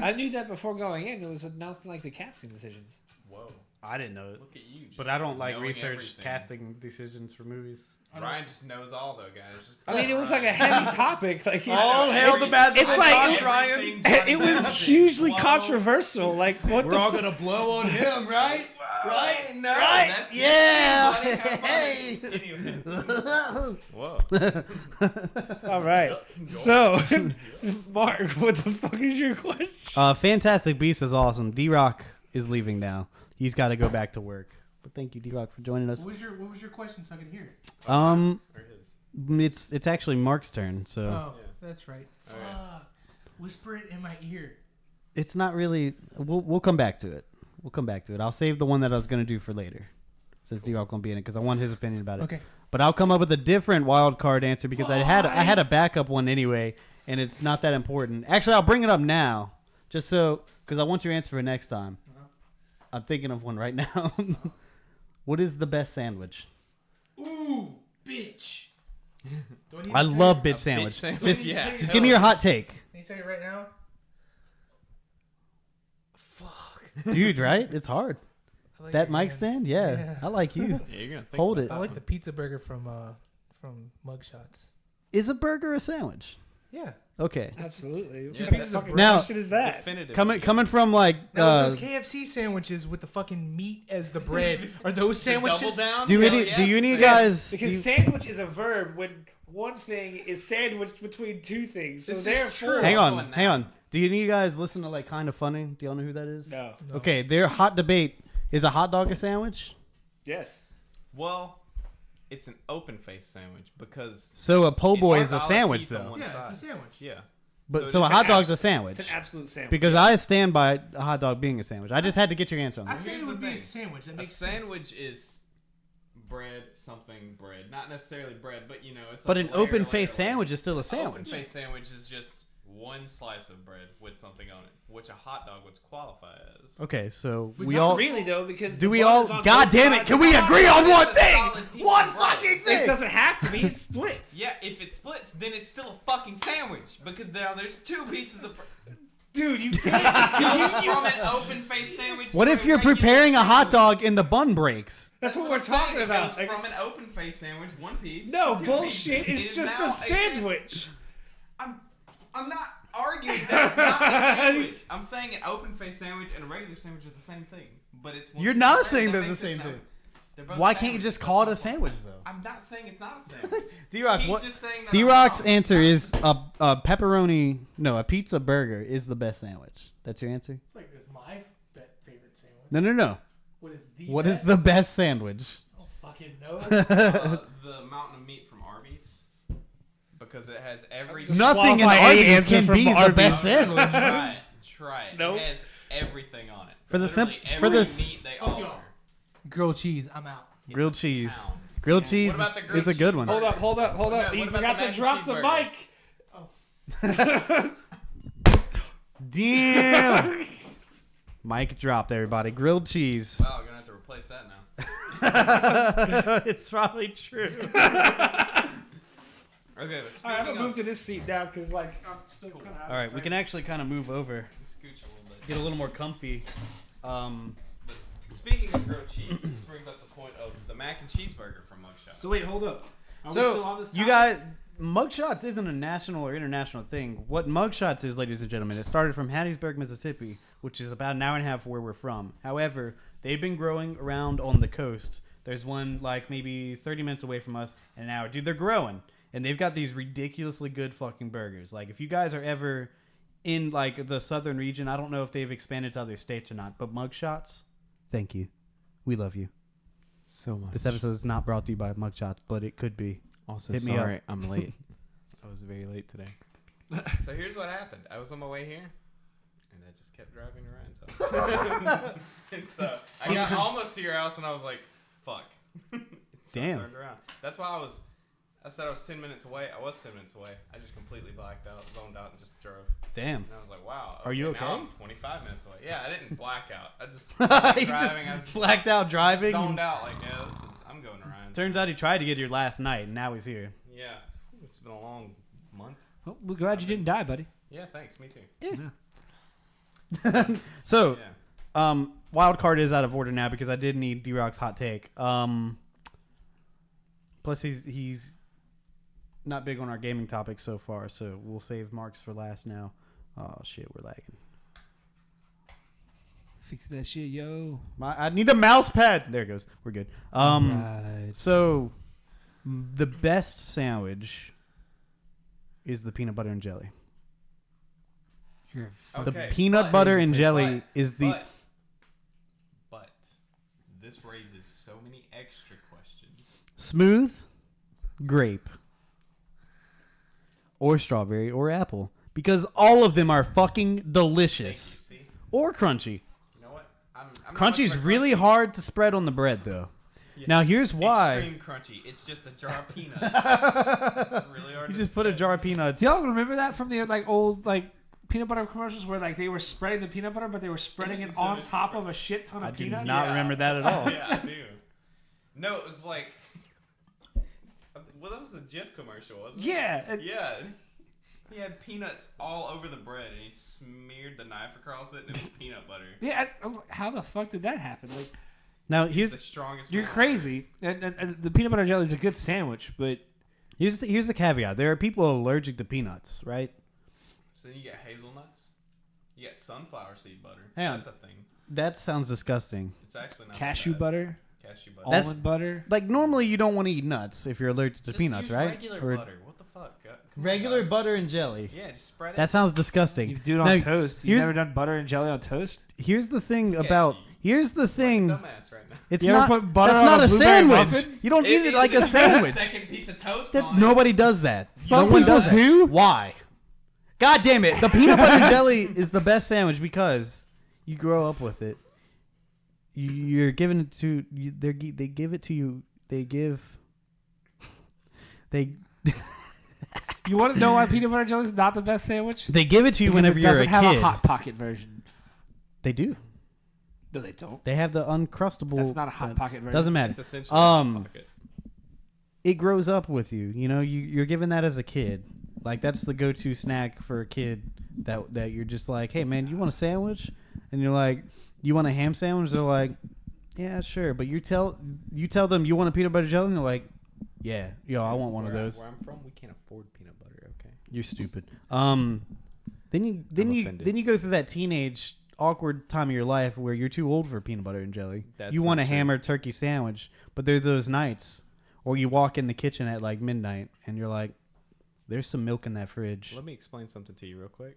I knew that before going in. It was announced in like the casting decisions. Whoa. I didn't know it, Look at you. Just but I don't like knowing research everything. casting decisions for movies. Ryan just knows all though, guys. Just I mean, it was like a heavy topic. Like All hail the magical It's like- Josh Ryan. it was hugely controversial. Like what We're the? all gonna blow on him, right? Right? No. Right? That's Yeah. buddy. Have fun. Hey. Anyway. Whoa. All right. So, Mark, what the fuck is your question? Fantastic Beast is awesome. D-Rock is leaving now. He's got to go back to work. But thank you, D-Rock, for joining us. What was your question so I can hear it? Or his. It's actually Mark's turn, so Oh, Yeah. that's right. All right. Fuck. Whisper it in my ear. it's not really. We'll come back to it. We'll come back to it. I'll save the one that I was gonna do for later, since D-Rock won't be in it, because I want his opinion about it. Okay. But I'll come up with a different wild card answer because I had a backup one anyway, and it's not that important. Actually, I'll bring it up now, just so because I want your answer for next time. I'm thinking of one right now. What is the best sandwich? Ooh, bitch. Do need I to love tell you- bitch sandwich. sandwich? Just, Yeah. just give me your hot take, Can you tell you right now? dude. Right? It's hard. I like That your mic hands. stand? Yeah, I like you. Yeah, you're gonna think Hold about it. I that like one. the pizza burger from Mugshots. Is a burger a sandwich? Yeah. Okay. Absolutely. Yeah, What pieces the of fucking bread. Now- question is that? Definitive. Coming from like Now, those KFC sandwiches with the fucking meat as the bread. Are those Double sandwiches? down. do Hell any yeah. do you need Yes. guys Because do you- sandwich is a verb when one thing is sandwiched between two things. So This is therefore, true. hang Going on, now. hang on. Do you need guys listen to like Kind of Funny? Do y'all know who that is? No. No. Okay, their hot debate is a hot dog a sandwich? Yes. Well, it's an open face sandwich because So a po' boy it's is a solid sandwich piece on though. one Yeah, side. it's a sandwich. Yeah. But So so a it's hot an dog's a sandwich. It's an absolute sandwich. Because I stand by a hot dog being a sandwich. I just had to get your answer on I that. said Here's it the would be a thing. sandwich. That A makes sense. sandwich is bread, something bread. Not necessarily bread, but you know, it's But like an layer, open face layer, layer. sandwich is still a Open sandwich. face sandwich is just one slice of bread with something on it, which a hot dog would qualify as. Okay, so We we don't all really though, because do the we bun all is on God both damn it, sides can of we the agree bun. on one It's a thing? solid piece One of bread. fucking It thing. doesn't have to be. It splits. Yeah, if it splits, then it's still a fucking sandwich because now there's two pieces of bread. Dude, you can't. Goes from an open face sandwich. What to if a you're regular preparing a hot sandwich? dog and the bun breaks? That's what I'm we're saying. talking It about. goes Like, from an open face sandwich, one piece. no, to two bullshit. pieces. It's It is just now a sandwich. I'm not arguing that it's not a sandwich. I'm saying an open face sandwich and a regular sandwich is the same thing, but it's. You're not that saying they're the makes same no, thing. they're both Why can't you sandwiches. just call it a That's my point. sandwich, though? I'm not saying it's not a sandwich. D-Rock, He's what? just saying that D-Rock's I'm wrong. answer is a pepperoni. No, a pizza burger is the best sandwich. That's your answer? It's like my favorite sandwich. No. What is the What best? is the best sandwich? I don't fucking know. The mountain of meat from Arby's because it has every. Nothing in Disqualify any Arby's answer can from be the Arby's. best sandwich. Try it. Try it. Nope. It has everything on it. For the Literally simp- every for the s- meat they Fuck offer. y'all. Grilled cheese. I'm out. It's Grilled a cheese. pound. Grilled cheese What about the grilled is a good cheese one. burger? Hold up. No, You what about forgot the to mac drop and the cheeseburger? mic. Damn. Mic dropped, everybody. Grilled cheese. Wow, I'm gonna have to replace that now. It's probably true. Okay, but All right, I'm speaking gonna of move to this seat now because like I'm still kind of. All right, we can actually kind of move over, scooch a little bit. get a little more comfy. Speaking of grilled cheese, this brings up the point of the mac and cheeseburger from Mugshot. So wait, hold up. Are we still on So this you topic? guys, mugshots isn't a national or international thing. What mugshots is, ladies and gentlemen, it started from Hattiesburg, Mississippi, which is about an hour and a half where we're from. However, they've been growing around on the coast. There's one like maybe 30 minutes away from us, and an hour. Dude, they're growing, and they've got these ridiculously good fucking burgers. Like if you guys are ever in like the southern region, I don't know if they've expanded to other states or not, but mugshots, thank you, we love you. So much. This episode is not brought to you by mugshots, but it could be. Also, Hit me sorry, up. I'm late. I was very late today. So here's what happened. I was on my way here, and I just kept driving around. So, and so I got almost to your house, and I was like, "Fuck." So I Damn. turned around. That's why I said I was 10 minutes away. I was 10 minutes away. I just completely blacked out, zoned out, and just drove. Damn. And I was like, "Wow." Are you Now okay? I'm 25 minutes away. Yeah, I didn't black out. I just He driving. I was just blacked out driving. zoned out. Like, yeah, I'm going around. Turns out he tried to get here last night, and now he's here. Yeah, it's been a long month. Oh, we're glad you didn't die, buddy. Yeah, thanks. Me too. So, Yeah. wild card is out of order now because I did need D-Rock's hot take. Plus, he's not big on our gaming topics so far, so we'll save Mark's for last now. Oh shit, we're lagging. Fix that shit, yo. I need a mouse pad. There it goes. We're good. Right. So the best sandwich is the peanut butter and jelly. You're The Okay, peanut but- butter and jelly but- is the But this raises so many extra questions. smooth grape or strawberry or apple because all of them are fucking Thank you, delicious see? or crunchy. You know what? I'm not Crunchy's much of a really crunchy- hard to spread on the bread though. Yeah. Now here's why. Extreme crunchy. It's just a jar of peanuts. It's really hard You to just put a spread. jar of peanuts. Y'all remember that from the like old like peanut butter commercials where like they were spreading the peanut butter, but they were spreading it So on it's top of a shit ton of I do peanuts? not remember that at all. Yeah, I do. No, it was like. Well, that was the Jif commercial, wasn't it? Yeah. and- Yeah. He had peanuts all over the bread, and he smeared the knife across it, and it was peanut butter. Yeah, I was like, how the fuck did that happen? Like, It's Now the here's strongest. you're man crazy. And the peanut butter jelly is a good sandwich, but here's the caveat. There are people allergic to peanuts, right? So then you get hazelnuts. You get sunflower seed butter. Hang on. That's a thing. That sounds disgusting. It's actually not cashew that bad. butter, Cashew butter. That's- almond butter. Like normally you don't want to eat nuts if you're allergic to Just peanuts, use right? Regular Or butter. What the fuck? Come on, regular guys. butter and jelly. Yeah, just spread it. That sounds disgusting. You do it on Now, toast. You've here's- never done butter and jelly on toast? Here's the thing Yes, about. you- Here's the thing. Dumbass right now. It's You ever not. put butter That's on not a a blueberry sandwich. muffin? You don't eat it like a is sandwich. Second piece of toast That, on it. nobody does that. Some no one people does that. do. Why? God damn it! The peanut butter and jelly is the best sandwich because you grow up with it. You're giving it to you. They give it to you. They give. They You want to know why peanut butter jelly is not the best sandwich? they give it to you Because whenever it you're a doesn't kid. have a hot pocket version. They do. No, they don't. They have the uncrustable. That's not a hot pocket version. Doesn't matter. It's essentially a pocket. It grows up with you. You know, you're given that as a kid. Like that's the go-to snack for a kid that you're just like, hey man, you want a sandwich? And you're like, you want a ham sandwich? They're like, yeah, sure. But you tell them you want a peanut butter jelly, and they're like, yeah, yo, I want one of those. Where I'm from, we can't afford peanut butter. Okay. You're stupid. Then you go through that teenage awkward time of your life where you're too old for peanut butter and jelly. That's you want a not true. hammered turkey sandwich, but there's those nights, or you walk in the kitchen at like midnight and you're like, there's some milk in that fridge. Let me explain something to you real quick.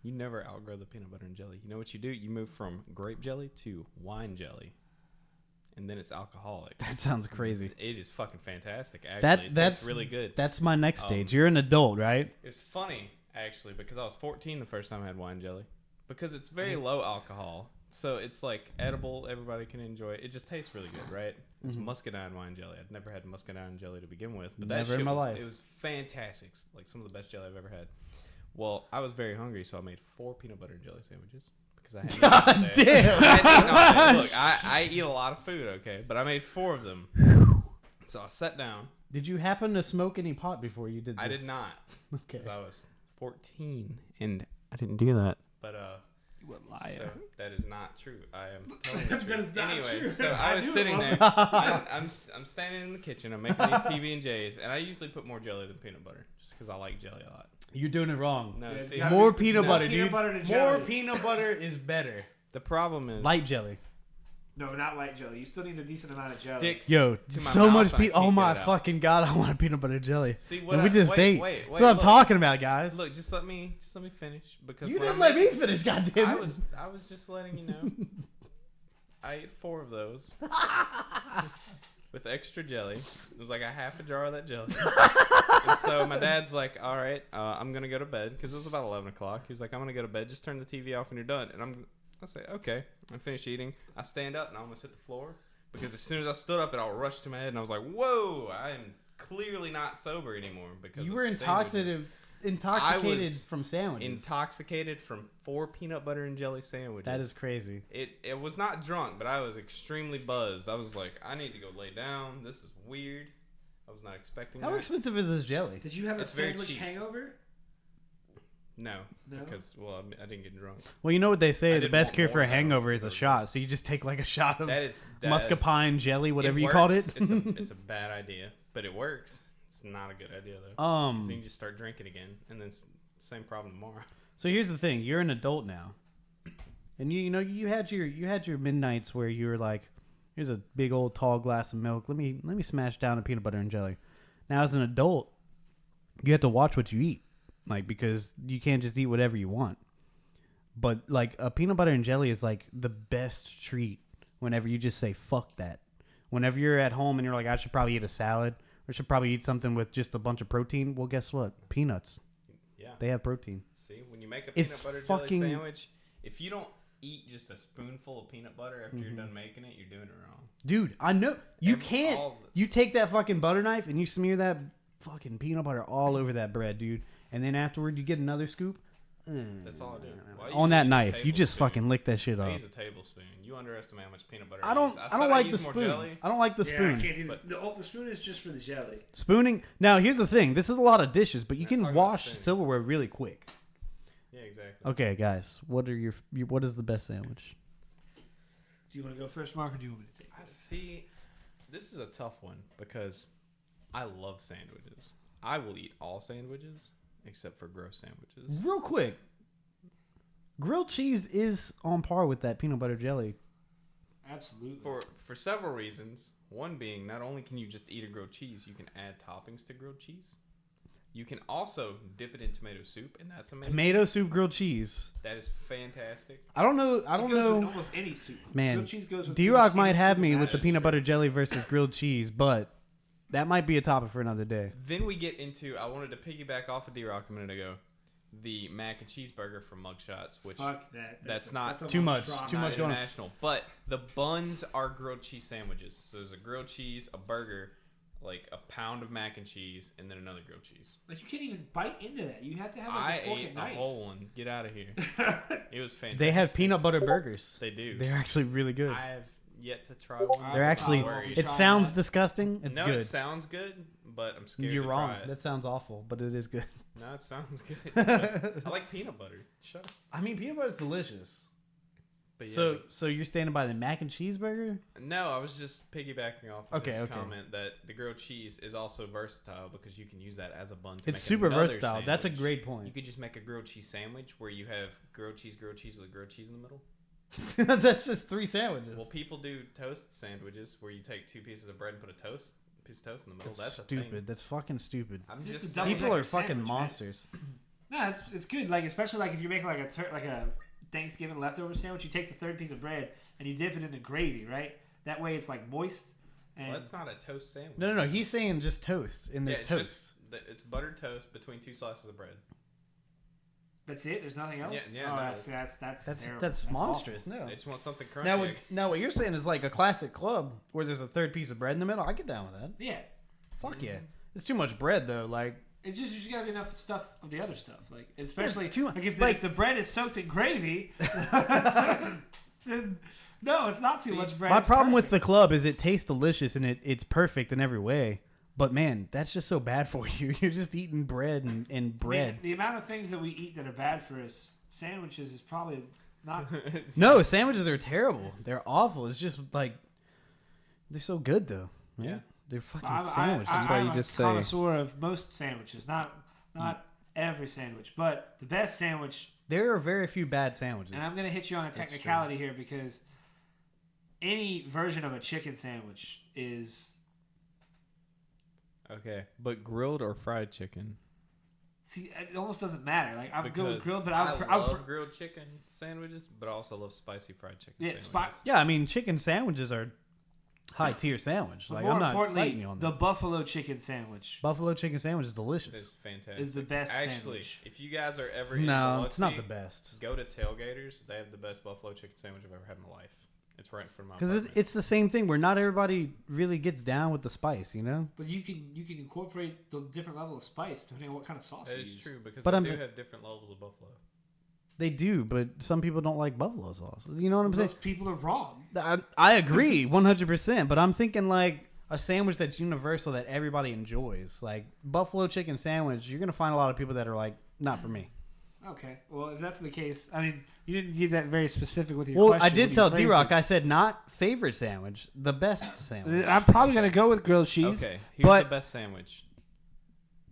You never outgrow the peanut butter and jelly. You know what you do? You move from grape jelly to wine jelly, and then it's alcoholic. That sounds crazy. It is fucking fantastic. Actually, That's really good. That's my next stage. You're an adult, right? It's funny actually because I was 14 the first time I had wine jelly, because it's very low alcohol, so it's like edible. Everybody can enjoy it. It just tastes really good, right? It's muscadine wine jelly. I'd never had muscadine jelly to begin with, but that Never shit in my life. It was fantastic. Like some of the best jelly I've ever had. Well, I was very hungry, so I made 4 peanut butter and jelly sandwiches because I had God damn. I had eaten all day. Look, I eat a lot of food, okay, but I made 4 of them. So I sat down. Did you happen to smoke any pot before you did this? I did not, Okay. because I was 14 and I didn't do that. But You a liar. so that is not true. I am telling the truth. That is not Anyway, true. so I I was knew it sitting there. wasn't. I'm standing in the kitchen. I'm making these PB and J's, and I usually put more jelly than peanut butter, just because I like jelly a lot. You're doing it wrong. No, Yeah, see, you gotta More be- peanut no, butter, peanut dude. butter to More jelly. peanut butter is better. the problem is Light jelly. No, not light jelly. You still need a decent amount of jelly. sticks. Yo, to my so mouth, much I peanut. can't Oh get my it out. fucking god! I want a peanut butter jelly. See what? And we just ate. Wait, That's what I'm look. talking about, guys. Look, just let me finish, because You when didn't I let make- me finish, goddamn I it. was just letting you know. I ate 4 of those with extra jelly. It was like a half a jar of that jelly. And so my dad's like, "All right, I'm gonna go to bed," because it was about 11 o'clock. He was like, "I'm gonna go to bed. Just turn the TV off when you're done." And I say, "Okay." I finish eating. I stand up and I almost hit the floor, because as soon as I stood up, it all rushed to my head, and I was like, "Whoa! I am clearly not sober anymore because You of were sandwiches." intoxicated was from sandwiches. Intoxicated from 4 peanut butter and jelly sandwiches. That is crazy. It was not drunk, but I was extremely buzzed. I was like, I need to go lay down. This is weird. I was not expecting How that. expensive is this jelly? Did you have It's a very sandwich cheap. hangover? No, No? because I didn't get drunk. Well, you know what they say: I the didn't best want cure for more a than hangover is a third. shot. So you just take like a shot of That is muscapine jelly, whatever it you called it. works. It's a bad idea, but it works. It's not a good idea though. 'Cause then you just start drinking again, and then it's the same problem tomorrow. So here's the thing: you're an adult now, and you know you had your midnights where you were like, "Here's a big old tall glass of milk. Let me smash down a peanut butter and jelly." Now, as an adult, you have to watch what you eat, like because you can't just eat whatever you want. But like a peanut butter and jelly is like the best treat whenever you just say fuck that. Whenever you're at home and you're like, I should probably eat a salad, or should probably eat something with just a bunch of protein. Well, guess what? Peanuts. Yeah. They have protein. See, when you make a It's peanut butter fucking- jelly sandwich, if you don't eat just a spoonful of peanut butter after you're done making it, you're doing it wrong. Dude, I know you Every- can't. all the- You take that fucking butter knife and you smear that fucking peanut butter all over that bread, dude. And then afterward, you get another scoop. That's all I do. Well, I On usually that use a knife, you just tablespoon. fucking lick that shit I up. use a tablespoon. You underestimate how much peanut butter I don't. use. I said don't like the use more spoon. jelly. I don't like the Yeah, I spoon. can't do this. But- The spoon is just for the jelly. Spooning. Now, here's the thing. This is a lot of dishes, but you We're can talking about wash spooning. silverware really quick. Yeah, exactly. Okay, guys, what is the best sandwich? Do you want to go first, Mark, or do you want me to take I this? see. This is a tough one because I love sandwiches. I will eat all sandwiches except for gross sandwiches. Real quick, grilled cheese is on par with that peanut butter jelly. Absolutely. For several reasons. One being, not only can you just eat a grilled cheese, you can add toppings to grilled cheese. You can also dip it in tomato soup, and that's amazing. Tomato soup grilled cheese. That is fantastic. I don't know. I It don't goes with know. almost any soup. Man, Grilled cheese goes with D-Rock pretty much might any have soup me with with the that. peanut butter jelly versus grilled cheese, but that might be a topic for another day. Then we get into, I wanted to piggyback off of D-Rock a minute ago, the mac and cheeseburger from Mugshots, which Fuck that. That's not a too much. monstrosity. Too much going on. international. But the buns are grilled cheese sandwiches. So there's a grilled cheese, a burger, like a pound of mac and cheese, and then another grilled cheese. Like, you can't even bite into that. You have to have I like a fork ate and a knife. whole one. Get out of here. It was fantastic. They have peanut butter burgers. They do. They're actually really good. I have yet to try one. They're actually. I'll It try sounds that. disgusting. It's no, good. it sounds good, but I'm scared You're to wrong. try it. That sounds awful, but it is good. No, it sounds good. I like peanut butter. Shut up. I mean, peanut butter's delicious. But yeah, So you're standing by the mac and cheeseburger? no, I was just piggybacking off of his Okay. comment that the grilled cheese is also versatile because you can use that as a bun to It's make super another versatile. That's a sandwich. great You point. could just make a grilled cheese sandwich where you have grilled cheese with grilled cheese in the middle. That's just 3 sandwiches. Well, people do toast sandwiches where you take 2 pieces of bread and put a piece of toast in the middle. That's That's stupid. a thing. That's fucking stupid. I'm It's just just a double saying. People are decker fucking sandwich, man. monsters. No, it's good. Like especially like if you're making like a Thanksgiving leftover sandwich, you take the third piece of bread and you dip it in the gravy, right? That way it's like moist. And Well, that's not a toast sandwich. No. He's saying just toast, and there's it's toast. just it's buttered toast between 2 slices of bread. that's it. There's nothing else. Yeah, oh, no. that's That's terrible. monstrous. No. They just want something crunchy. Now what you're saying is like a classic club where there's a third piece of bread in the middle. I get down with that. Yeah, Fuck yeah. It's too much bread though. Like it's just you just gotta get enough stuff of the other stuff. Like especially It's too- like if like- the bread is soaked in gravy, then no, it's not too much bread. my It's problem with perfect. the club is it tastes delicious and it's perfect in every way. But man, that's just so bad for you. You're just eating bread and bread. Man, the amount of things that we eat that are bad for us, sandwiches is probably not. No, sandwiches are terrible. They're awful. It's just like they're so good though. Man. Yeah. They're fucking sandwiches. I'm you just a say- connoisseur of most sandwiches, not every sandwich, but the best sandwich. There are very few bad sandwiches. And I'm going to hit you on a technicality here because any version of a chicken sandwich is. Okay, but grilled or fried chicken? See, it almost doesn't matter. Like I'm good with Because grilled, but I I'll love grilled chicken sandwiches, but I also love spicy fried chicken Yeah, sandwiches. Yeah, I mean chicken sandwiches are high tier sandwich. But Like more I'm not fighting importantly, you on the that. buffalo chicken sandwich. Buffalo chicken sandwich is delicious. It's fantastic. Is the best Actually, sandwich. if you guys are ever in No, it's not Biloxi, the best. go to Tailgaters. They have the best buffalo chicken sandwich I've ever had in my life. It's right in front of my Because apartment. it's the same thing where not everybody really gets down with the spice, you know. But you can incorporate the different level of spice depending on what kind of sauce That you is use. true because But they I'm do s- have different levels of buffalo. They do, but some people don't like buffalo sauce. You know what I'm Those saying? people are wrong. I agree 100%, but I'm thinking like a sandwich that's universal that everybody enjoys. Like buffalo chicken sandwich, you're going to find a lot of people that are like, not for me. Okay. Well, if that's the case, I mean, you didn't give that very specific with your Well, question. I did when you tell phrased D-Rock, it. I said not favorite sandwich, the best sandwich. I'm probably going to go with grilled cheese. Okay, here's but the best sandwich.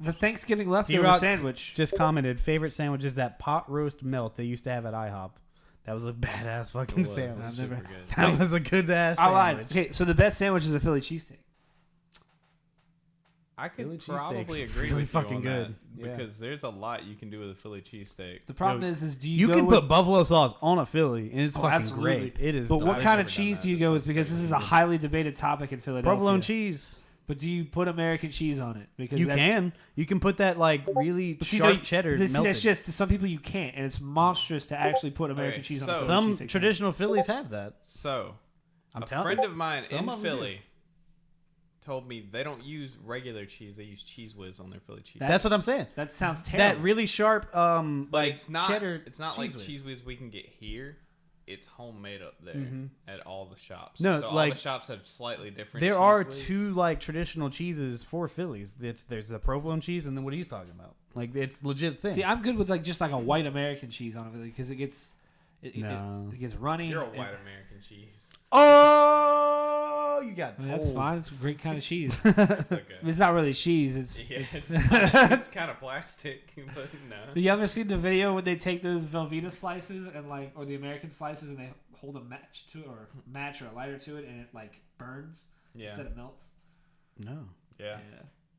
the Thanksgiving leftover D-Rock sandwich. just commented, favorite sandwich is that pot roast melt they used to have at IHOP. That was a badass fucking It was. sandwich. It's super good. That was a good ass I lied. sandwich. Okay, so the best sandwich is a Philly cheesesteak. I Philly could cheesesteak's probably agree really with you fucking on good. that Yeah. because there's a lot you can do with a Philly cheesesteak. The problem No, is do You go can with, put buffalo sauce on a Philly, and it's Oh, fucking absolutely. great. It is. But what I've kind never of done cheese that. do you That go with? sounds Because pretty this is a good. highly debated topic in Philadelphia. provolone cheese? But do you put American cheese on it? Because You that's, can put that like really But see, sharp no, cheddar this- melted. That's just some people you can't, and it's monstrous to actually put American Okay, cheese on. so- a Philly Some cheesesteak traditional Phillies have that. So, I'm a telling friend of mine some in of 'em do. Philly told me they don't use regular cheese; they use Cheese Whiz on their Philly cheese. That's what I'm saying. That sounds That terrible. really sharp, but like it's not. cheddar. It's not like Whiz. Cheese Whiz we can get here. It's homemade up there Mhm. at all the shops. No, so all like, the shops have slightly different. There Cheese are Whiz. two like traditional cheeses for Phillies. There's the provolone cheese and then what he's talking about. Like it's legit thing. See, I'm good with like just like a white American cheese on it because it gets No. it gets runny. You're a and- white American cheese. Oh, you got I mean, that's told. fine. It's a great kind of cheese. It's okay. It's not really cheese. It's Yeah, it's. it's kind of plastic, but no. You ever seen the video when they take those Velveeta slices and like, or the American slices, and they hold a match to it, or match or a lighter to it, and it like burns Yeah, instead of melts? No. yeah.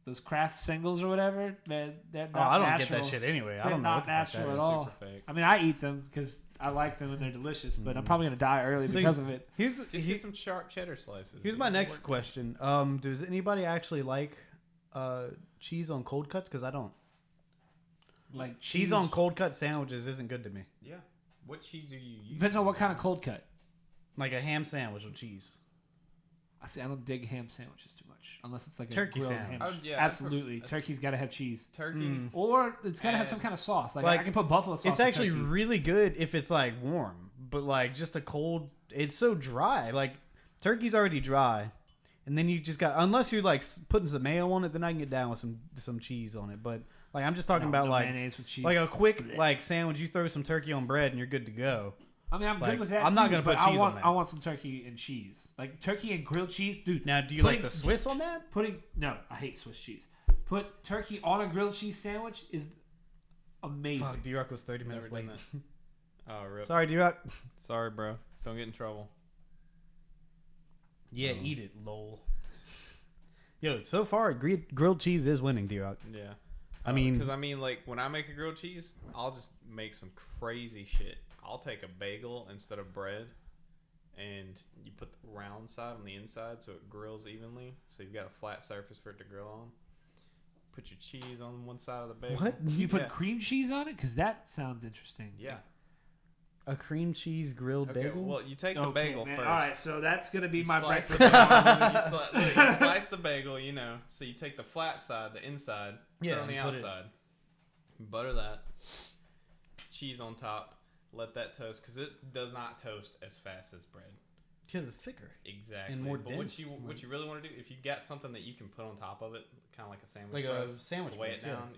Those Kraft singles or whatever, they're not Oh, I don't natural. get that shit anyway. I They're don't know not what the fuck natural that at is. all. Super fake. I mean, I eat them because I like them and they're delicious, but I'm Mhm. probably gonna die early So because of it. Here's Just get some sharp cheddar slices. here's dude. my It'll next work. question. Does anybody actually like cheese on cold cuts? Because I don't. Like Cheese on cold cut sandwiches isn't good to me. Yeah. What cheese are you using? depends on what kind of cold cut. Like a ham sandwich with cheese. I don't dig ham sandwiches too much unless it's like Turkey a grilled sandwich. ham. Oh, yeah, Absolutely, turkey's got to have cheese, Turkey. Mm. or it's got to have And- some kind of sauce. Like, Like, I can put buffalo sauce. It's on actually turkey. really good if it's like warm, but like just a cold. It's so dry. Like turkey's already dry, And then you just got, unless you're like putting some mayo on it, then I can get down with some cheese on it. But like I'm just talking about like mayonnaise with cheese. like a quick like sandwich. You throw some turkey on bread and you're good to go. I mean, I'm like, good with that. I'm not gonna put cheese on that. I want some turkey and cheese, like turkey and grilled cheese, dude. Now, do you like the Swiss on that? No, I hate Swiss cheese. Put turkey on a grilled cheese sandwich is amazing. Fuck, D-Rock was 30 minutes Never late. done that. Oh, rip. Sorry, D-Rock. Sorry, bro. Don't get in trouble. Yeah, eat it, lol. Yo, so far, grilled cheese is winning, D-Rock. Yeah. I mean... Because, like, when I make a grilled cheese, I'll just make some crazy shit. I'll take a bagel instead of bread, and you put the round side on the inside so it grills evenly. So you've got a flat surface for it to grill on. Put your cheese on one side of the bagel. What? You put cream cheese on it? Because that sounds interesting. Yeah. A cream cheese grilled bagel? Well, you take the bagel first. All right, so that's going to be my slice breakfast. you slice the bagel, so you take the flat side, the inside, put it on the outside. Butter that. Cheese on top. Let that toast, because it does not toast as fast as bread. Because it's thicker. Exactly. And more but dense. what you really want to do, if you got something that you can put on top of it, kind of like a sandwich Like press, a sandwich to weigh press, it down,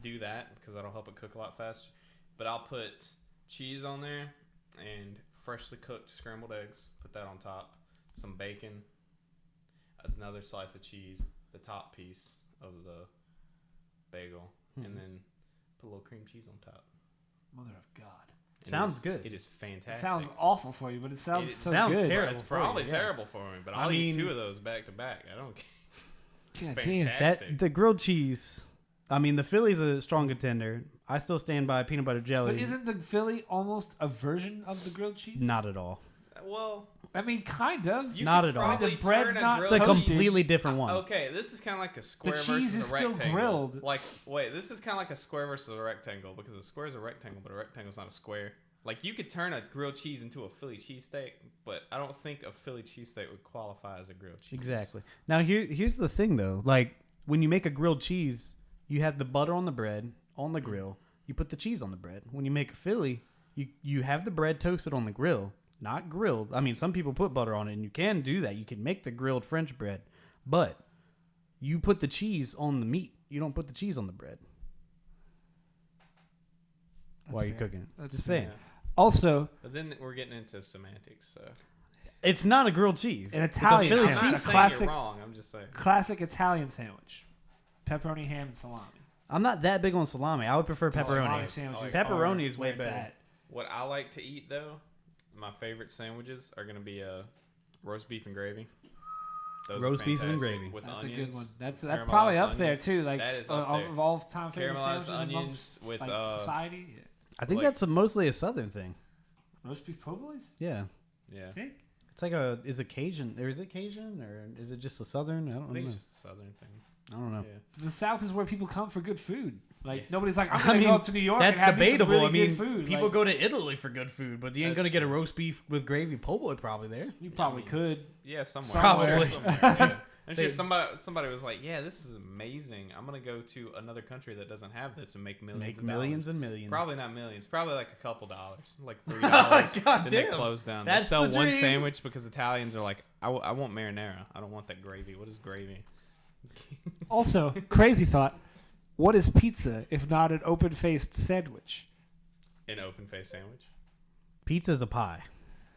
do that, because that'll help it cook a lot faster. But I'll put cheese on there and freshly cooked scrambled eggs. Put that on top. Some bacon. Another slice of cheese. The top piece of the bagel. And then put a little cream cheese on top. Mother of God. Sounds good. It is fantastic. It sounds awful for you, but it sounds so sounds good. terrible. It's probably terrible for me, but I'll eat 2 of those back to back. I don't care. God damn. Fantastic. The grilled cheese, I mean, the Philly's a strong contender. I still stand by peanut butter jelly. But isn't the Philly almost a version of the grilled cheese? Not at all. Well, I mean, kind of. you Not could at all. probably The bread's turn not It's a toasted. completely different one. Okay, this is kind of like a square cheese versus is a rectangle. still grilled. Like, wait, this is kind of like a square versus a rectangle, because a square is a rectangle, but a rectangle's not a square. Like, you could turn a grilled cheese into a Philly cheesesteak, but I don't think a Philly cheesesteak would qualify as a grilled cheese. Exactly. Now, here's the thing, though. Like, when you make a grilled cheese, you have the butter on the bread, on the grill. You put the cheese on the bread. When you make a Philly, you have the bread toasted on the grill, not grilled. I mean, some people put butter on it, and you can do that. You can make the grilled French bread, but you put the cheese on the meat. You don't put the cheese on the bread. Why are you cooking it? That's Just fair. saying. Also, But then we're getting into semantics, so. It's not a grilled cheese. An It's a Italian Philly I'm sandwich. not cheese. saying Classic- you're wrong, I'm just saying. classic Italian sandwich. Pepperoni, ham, and salami. I'm not that big on salami. I would prefer Salami pepperoni. sandwiches Pepperoni are is way where it's better. at. What I like to eat, though, my favorite sandwiches are going to be roast beef and gravy. Those are Roast beef and fantastic, gravy. with That's onions, a good one. That's caramelized probably up there onions. too. Like That is up there. of all time favorite Caramelized sandwiches onions amongst, with like society. Yeah. I think Like- that's mostly a southern thing. Roast beef po' boys. Yeah. Yeah. I think. It's like is it Cajun, or is it Cajun, or is it just a southern? I I don't think know. it's just a southern thing. I don't know. Yeah. The South is where people come for good food. Like nobody's like, I'm I gonna mean, go up to New York. that's and have me some debatable. really I mean, good food. people Like, go to Italy for good food, but you ain't That's gonna get a true. roast beef with gravy po' boy probably there. You probably could. Yeah, somewhere. Probably. Somewhere. I'm They- sure somebody was like, "Yeah, this is amazing. I'm gonna go to another country that doesn't have this and make millions. Make of millions dollars." and millions. Probably not millions. Probably like a couple dollars, like $3. God Then they damn. close down. That's they sell the one dream. sandwich because Italians are like, I want marinara. I don't want that gravy. What is gravy? Also, crazy thought. What is pizza if not an open-faced sandwich? An open-faced sandwich. Pizza's a pie.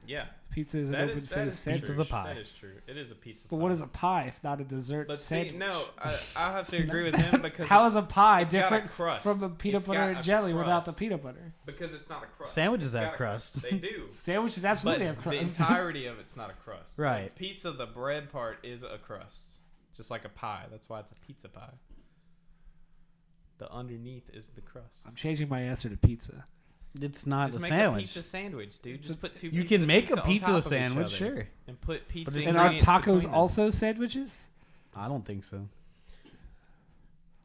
Yeah, Pizza is an that is open-faced sandwich. Pizza's a pie. That is true. It is a pizza. But pie. what is a pie if not a dessert But sandwich? see, no, I have to agree with him because How it's- is a pie it's got a different crust. from a peanut It's butter got and a jelly without the crust. peanut butter? because it's not a crust. Sandwiches It's have got a crust. They do. Sandwiches absolutely But have crust. the entirety of it's not a crust. Right. Like pizza, the bread part is a crust, just like a pie. That's why it's a pizza pie. The underneath is the crust. I'm changing my answer to pizza. It's not Just a make sandwich. a pizza sandwich, dude. Just put two. You pieces can of make a on pizza top of each sandwich, other sure. and put pizza. it's And are ingredients tacos between them. also sandwiches? I don't think so.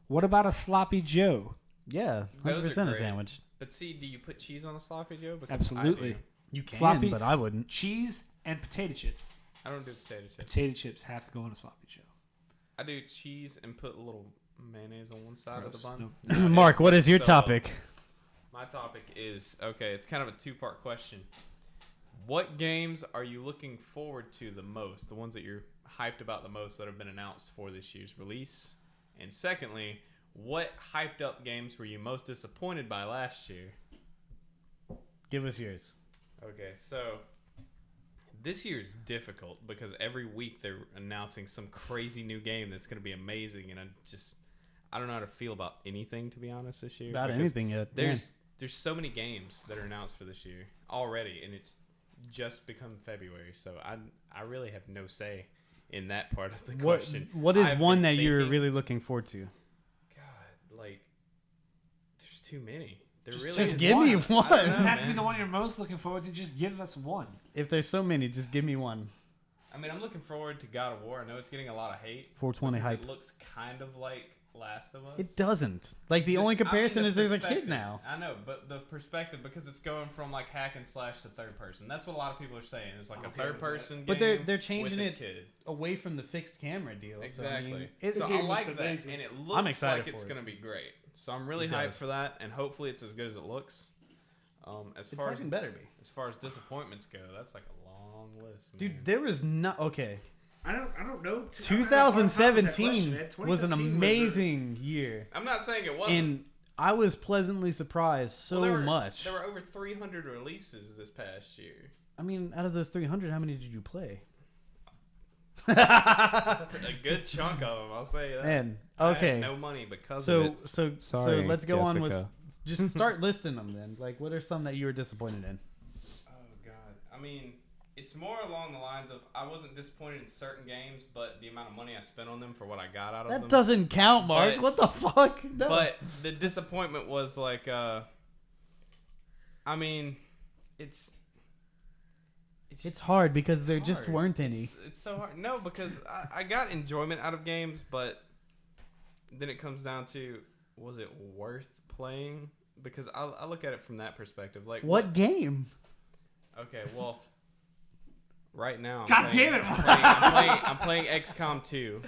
What about a sloppy Joe? Yeah, Those are 100% a great. sandwich. But see, do you put cheese on a sloppy Joe? Because Absolutely. I do. You can, Sloppy- but I wouldn't. Cheese and potato chips. I don't do potato chips. Potato chips have to go on a sloppy Joe. I do cheese and put a little mayonnaise on one side of the Gross. bun. Nope. No, Mark, what is your so, topic? My topic is okay. It's kind of a two-part question. What games are you looking forward to the most? The ones that you're hyped about the most that have been announced for this year's release? And secondly, what hyped up games were you most disappointed by last year? Give us yours. Okay, so this year's difficult because every week they're announcing some crazy new game that's going to be amazing, and I don't know how to feel about anything, to be honest, this year. About anything yet. There's so many games that are announced for this year already, and it's just become February, so I really have no say in that part of the question. What is I've one been that you're thinking- really looking forward to? God, like, there's too many. There Just- really Just is. give me It one. doesn't have to be man. the one you're most looking forward to. Just give us one. If there's so many, just give me one. I mean, I'm looking forward to God of War. I know it's getting a lot of hate. 420 because hype. It looks kind of like Last of Us. It doesn't. Like, the only comparison is there's a kid perspective. now. I know, but the perspective, because it's going from like hack and slash to third person. That's what a lot of people are saying. It's like a Okay third with person But game they're changing with a it kid. away from the fixed camera deal. Exactly. So, So, The I game like looks that, amazing. and it looks excited like it's for it. going to be great. So I'm really It hyped does. for that, and hopefully it's as good as it looks. As far as better be. as far as disappointments go, that's like a long list, man. Dude, there was not... Okay. I don't know. 2017 was an amazing year. I'm not saying it wasn't. And I was pleasantly surprised so Well, much. There were over 300 releases this past year. I mean, out of those 300, how many did you play? A good chunk of them, I'll say that. Man, I had okay. no money because So of it. so Sorry, so let's go on with Jessica. just start listing them then. Like, what are some that you were disappointed in? Oh God, I mean, it's more along the lines of I wasn't disappointed in certain games, but the amount of money I spent on them for what I got out of them. That doesn't count, Mark. But- What the fuck? No. But the disappointment was like, I mean, it's it's hard because there just hard. weren't any. It's so hard. No, because I got enjoyment out of games, but then it comes down to, was it worth playing? Because I look at it from that perspective. Like, What game? Okay, well, right now, God damn it, I'm playing XCOM 2,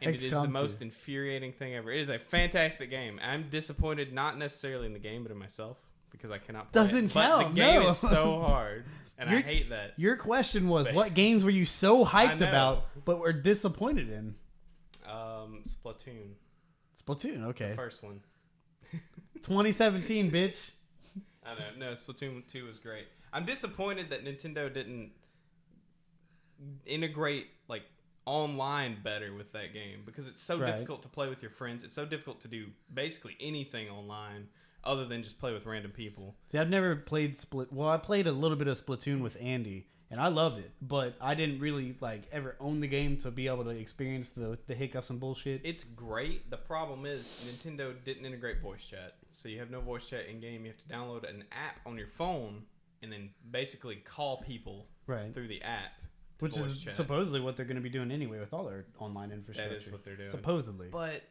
and it is the XCOM 2. most infuriating thing ever. It is a fantastic game. I'm disappointed not necessarily in the game, but in myself because I cannot play Doesn't it. count, But the game no. is so hard, and I hate that. Your question was, what games were you so hyped know. about but were disappointed in? Splatoon, Splatoon, okay. first one. 2017, bitch. I know. No, Splatoon 2 was great. I'm disappointed that Nintendo didn't integrate like online better with that game because it's so Right. difficult to play with your friends. It's so difficult to do basically anything online other than just play with random people. See, I've never played Split. Well, I played a little bit of Splatoon with Andy, and I loved it. But I didn't really like ever own the game to be able to experience the hiccups and bullshit. It's great. The problem is Nintendo didn't integrate voice chat. So you have no voice chat in game. You have to download an app on your phone and then basically call people Right. through the app. to Which voice is chat. supposedly what they're going to be doing anyway with all their online infrastructure. That is what they're doing. Supposedly. But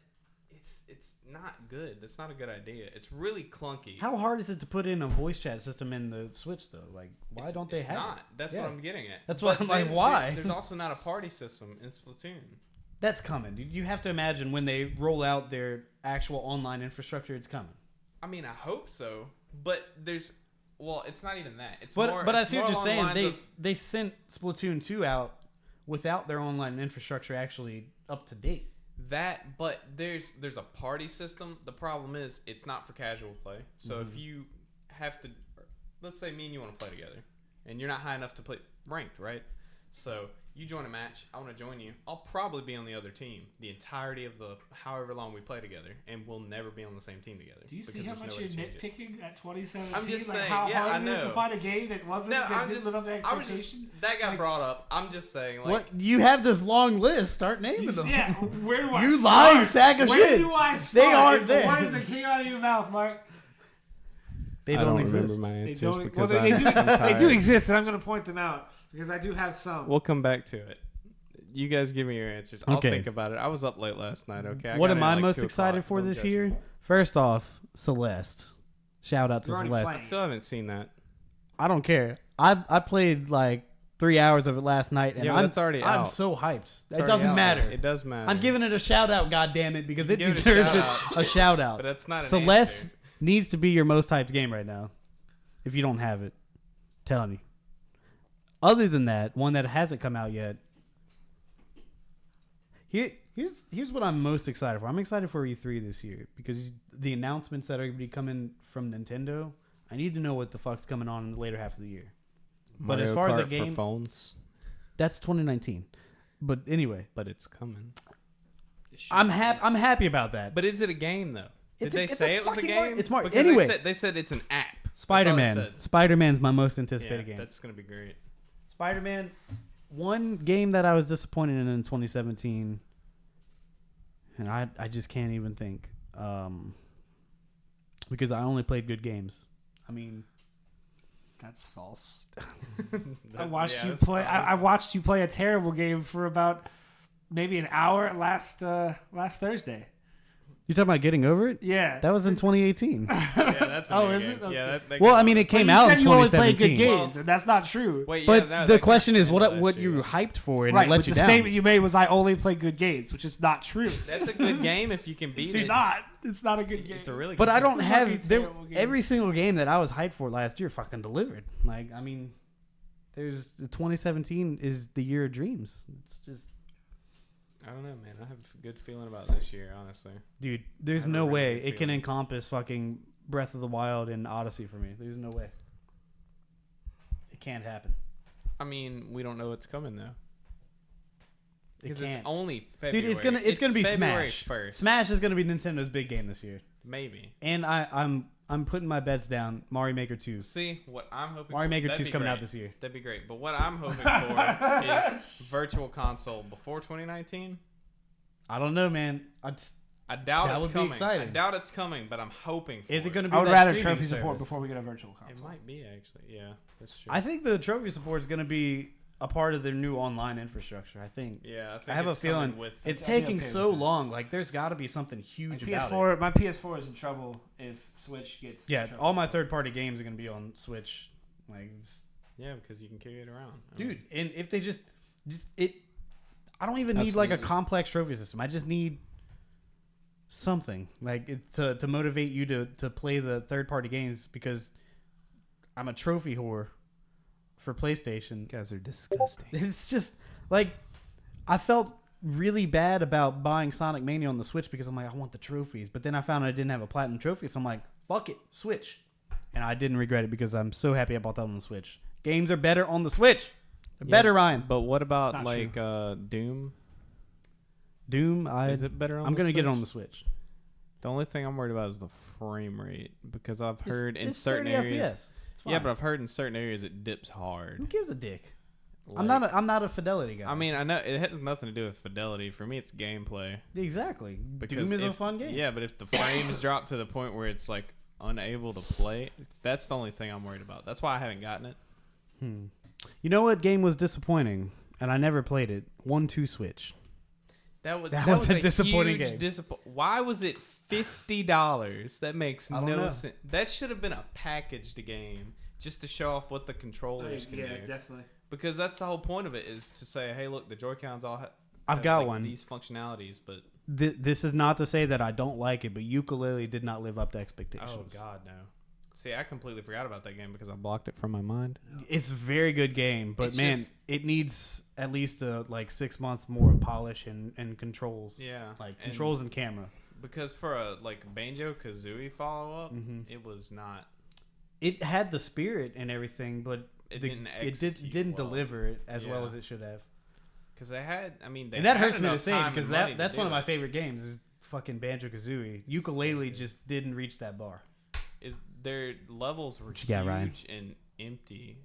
it's not good. That's not a good idea. It's really clunky. How hard is it to put in a voice chat system in the Switch, though? Like, why don't they it's have not. it? That's Yeah. what I'm getting at. That's what But I'm like, then why? There's also not a party system in Splatoon. That's coming, dude. You have to imagine when they roll out their actual online infrastructure, it's coming. I mean, I hope so. But there's... Well, it's not even that. It's But more... I it's see what more you're along the saying. lines of- They sent Splatoon 2 out without their online infrastructure actually up to date. That, but there's a party system. The problem is it's not for casual play. So Mm-hmm. if you have to, let's say me and you want to play together, and you're not high enough to play ranked, right? So you join a match. I want to join you. I'll probably be on the other team the entirety of the however long we play together, and we'll never be on the same team together. Do you see because how there's much no you're way to change it. nitpicking at 2017? I'm just like saying, how yeah, hard I it is to know. find a game that wasn't No, that I'm didn't just, live up to I was expectation. just that got Like- brought up. I'm just saying, like, What? You have this long list. Start naming them. Yeah, where do I You start? lying sack of Where shit. do I start? They aren't Is there. The words that came out of your mouth, Mark. They don't exist. my They answers don't. Well, because they do. I'm They do tired. exist, and I'm going to point them out because I do have some. We'll come back to it. You guys give me your answers. I'll Okay. think about it. I was up late last night, okay? I What got am in I at, like, most 2 excited o'clock. for Don't this judge year? me. First off, Celeste. Shout out to You're already Celeste. playing. I still haven't seen that. I don't care. I played like 3 hours of it last night, and Yeah, but I'm that's already I'm out. so hyped. It's It already doesn't out. matter. It does matter. I'm giving it a shout out, goddammit, because it Give it a deserves shout out. a shout out. But that's not an Celeste answer. needs to be your most hyped game right now. If you don't have it, telling you. Other than that, one that hasn't come out yet, Here's what I'm most excited for. I'm excited for E3 this year because the announcements that are going to be coming from Nintendo, I need to know what the fuck's coming on in the later half of the year. But Mario as far as Kart a game, for phones, that's 2019. But anyway, but it's coming. I'm happy about that. But is it a game though? Did they it's say a it was a fucking game? It's Mario. Because Anyway, they said it's an app. Spider-Man. Spider-Man's my most anticipated game. That's gonna be great. Spider-Man. One game that I was disappointed in 2017, and I just can't even think, because I only played good games. I mean, That's false. I watched you play. I watched you play a terrible game for about maybe an hour last Thursday. you talking about getting over it? Yeah. That was in 2018. Yeah, that's a Oh, new is game. it? Okay. Yeah, that Well, I mean, it But came you out said in you only played 2017. good games, and that's not true. Wait, But yeah, the question is, came out what last you year. hyped for, and Right, it let but you the down. statement you made was I only play good games, which is not true. That's a good game if you can beat it. It's not a good game. It's a really good But I game. don't It's a fucking have terrible game. every single game that I was hyped for last year fucking delivered. Like, I mean, there's 2017 is the year of dreams. It's just, I don't know, man. I have a good feeling about this year, honestly. dude, there's I have no a really way good it can feeling. encompass fucking Breath of the Wild and Odyssey for me. There's no way. It can't happen. I mean, we don't know what's coming though. It Because it's can't. only February. Dude, it's gonna be February Smash. 1st. Smash is gonna be Nintendo's big game this year, Maybe. and I'm putting my bets down. Mario Maker 2. See, what I'm hoping Mario for, Maker that'd 2 is be coming out great. this year. That'd be great. But what I'm hoping for is Virtual Console before 2019. I don't know, man. I doubt That it's would be coming. exciting. I doubt it's coming, but I'm hoping for Is it going to be? I would that rather streaming trophy support service? before we get a virtual It console. might be, actually. Yeah, that's true. I think the trophy support is going to be a part of their new online infrastructure. I think. yeah, I think I have a it's coming feeling with it's I'd be taking okay so with that. long. Like, there's got to be something huge about it. PS4, my PS4 is in trouble if Switch gets. Yeah, trophy all my support. third-party games are going to be on Switch. Like, Yeah, because you can carry it around. dude, and if they just it, I don't even need like a Absolutely. complex trophy system. I just need something like to motivate you to play the third-party games because I'm a trophy whore for PlayStation. You guys are disgusting. It's just like I felt really bad about buying Sonic Mania on the Switch because I'm like, I want the trophies, but then I found I didn't have a platinum trophy, so I'm like, fuck it, Switch, and I didn't regret it because I'm so happy I bought that on the Switch. Games are better on the Switch. They're better, Ryan. But what about not like Doom? Doom, Is it better on I'm the gonna get it Switch? on the Switch. The only thing I'm worried about is the frame rate because I've heard in It's certain 30 areas. FPS. It's Yeah, fine. but I've heard in certain areas it dips Who hard. gives a dick? Like- I'm not a fidelity guy. I mean, I know it has nothing to do with fidelity. For me, it's gameplay. exactly. Because Doom is a if- fun game. Yeah, but if the frames drop to the point where it's like unable to play, that's the only thing I'm worried about. That's why I haven't gotten it. You know what game was disappointing, and I never played it. 1-2 Switch. That was a disappointing huge game. Why was it $50? That makes I don't no know. sense. That should have been a packaged game just to show off what the controllers can do. definitely. Because that's the whole point of it is to say, hey, look, the Joy-Cons all I've have, got like, one. these functionalities, but This is not to say that I don't like it, but Ukulele did not live up to expectations. oh god, no. See, I completely forgot about that game because I blocked it from my mind. It's a very good game, but It's man, just- it needs at least like 6 months more of polish and controls. Yeah, like and- controls and camera. Because for a like Banjo-Kazooie follow-up, Mhm. it was not. It had the spirit and everything, but It didn't it execute didn't well. deliver it as well Yeah. as it should have. Because they had, I mean, they And that had hurts me to enough say time because and money to that's do one of my it. favorite games is fucking Banjo-Kazooie. Ukulele just didn't reach that bar. Their levels were you huge got, Ryan? and empty,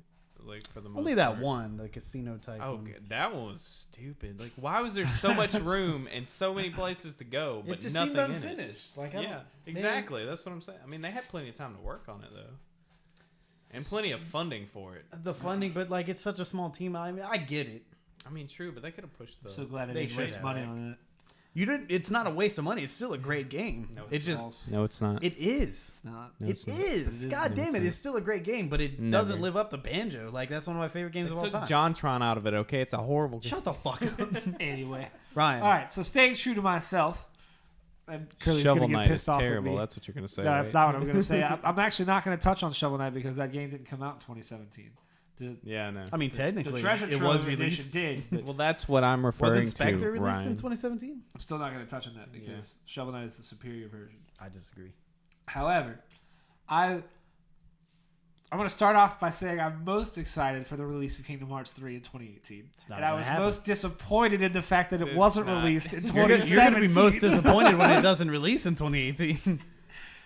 like for the most Only that part. one, the casino type Oh, one. that one was stupid. Like, why was there so much room and so many places to go, but It just nothing seemed in it? unfinished. Like, I Yeah, don't- exactly. That's what I'm saying. I mean, they had plenty of time to work on it though, and plenty of funding for it. the funding, but like it's such a small team. I mean, I get it. I mean, true, but they could have pushed the. So glad I They didn't should waste have, money right? on it. You didn't. It's not a waste of money. It's still a great game. No, it it's just. No, it's not. It is. It's not. No, It it's not. is. It is. God No, damn it's it! not. It's still a great game, but it Never. doesn't live up to Banjo. Like that's one of my favorite games They of all took time. JonTron out of it. Okay, it's a horrible game. Shut the fuck up, Anyway. Ryan. All right, so staying true to myself. And Curly's Shovel going to Knight get is pissed off terrible. with me. That's what you're gonna say. No, that's right? not what I'm going to say. I'm actually not going to touch on Shovel Knight because that game didn't come out in 2017. Yeah, no. I mean, technically, The Treasure it Trove was edition released. did. But Well, that's what I'm referring Wasn't Spectre to, released in Ryan. 2017? I'm still not going to touch on that because Shovel Knight is the superior version. I disagree. However, I'm going to start off by saying I'm most excited for the release of Kingdom Hearts 3 in 2018. not And I gonna was happen. most disappointed in the fact that it It's wasn't not. released in You're 2017. going to be most disappointed when it doesn't release in 2018.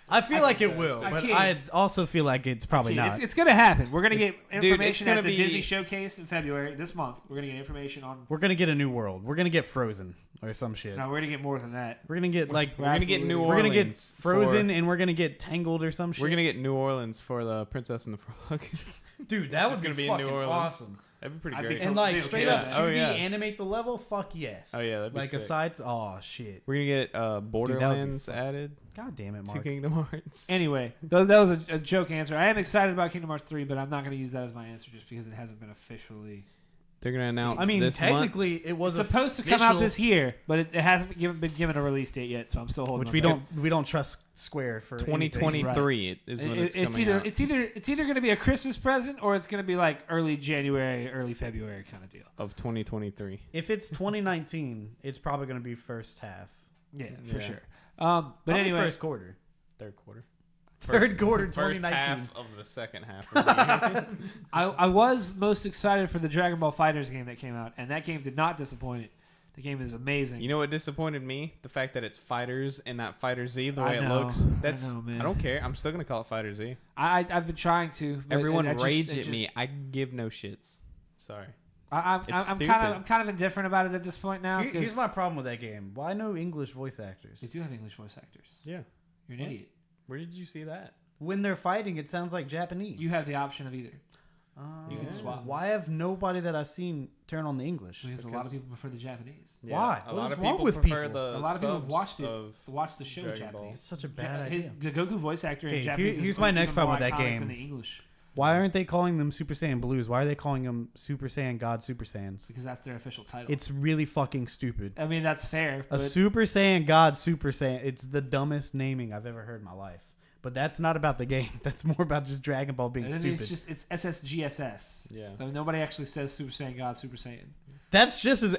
I feel like it will, I but can't. I also feel like it's probably not. It's going to happen. We're going to get Dude, information it's gonna at the be- Disney Showcase in February this month. We're going to get information on. We're gonna get a new world. We're gonna get Frozen or some shit. No, we're going to get more than that. We're gonna get like We're gonna get New we're gonna get Orleans Frozen for- and we're gonna get Tangled or some shit. We're gonna get New Orleans for the Princess and the Frog. Dude, This that is would gonna be be in New fucking Orleans. awesome. That'd be pretty I'd be great. cool. And like Okay, straight yeah. up 2D Oh, yeah. animate the level. Fuck yes. Oh, yeah, that'd be like sick. aside. Oh shit. We're gonna get Borderlands fun. added God damn it, to Mark. Kingdom Hearts. Anyway, that was a joke answer. I am excited about Kingdom Hearts 3, but I'm not going to use that as my answer just because it hasn't been officially. They're gonna announce. I mean, this month. technically, it was It's supposed to come out official, this year, but it hasn't been given a release date yet, so I'm still holding. which on we to it. don't trust Square for. anything. 2023 is when it's coming either out. it's either going to be a Christmas present or it's going to be like early January, early February kind of deal. Of 2023. If it's 2019, it's probably going to be first half. Yeah, for Yeah. sure. But Probably anyway, first quarter. Third quarter. Third quarter, First 2019. half of the second half. Of the year. I was most excited for the Dragon Ball Fighters game that came out, and that game did not disappoint. The game is amazing. You know what disappointed me? The fact that it's Fighters and not Fighter Z. The way I it know. looks. I That's. know, man. I don't care. I'm still gonna call it Fighter Z. I've been trying to. but Everyone I just- rage it at just- me. I give no shits. Sorry. I'm It's kind stupid. of indifferent about it at this point now. Here's 'cause my problem with that game. Why no English voice actors? they do have English voice actors. Yeah. You're an idiot. Where did you see that? When they're fighting, it sounds like Japanese. You have the option of either. You can Yeah. swap. Why have nobody that I've seen turn on the English? Because a lot of people prefer the Japanese. Why? A What lot is of wrong people with prefer people? the A lot of people have subs watched it. of Watched the show in Dragon Ball. Japanese. It's such a bad idea. The Goku voice actor in Okay, Japanese. here's is my even next problem more with that iconic game. than the English, Why aren't they calling them Super Saiyan Blues? Why are they calling them Super Saiyan God Super Saiyans? because that's their official title. It's really fucking stupid. I mean, that's fair. A But Super Saiyan God Super Saiyan. It's the dumbest naming I've ever heard in my life. But that's not about the game. That's more about just Dragon Ball being and stupid. it's SSGSS. Yeah. I mean, nobody actually says Super Saiyan God, Super Saiyan. That's just as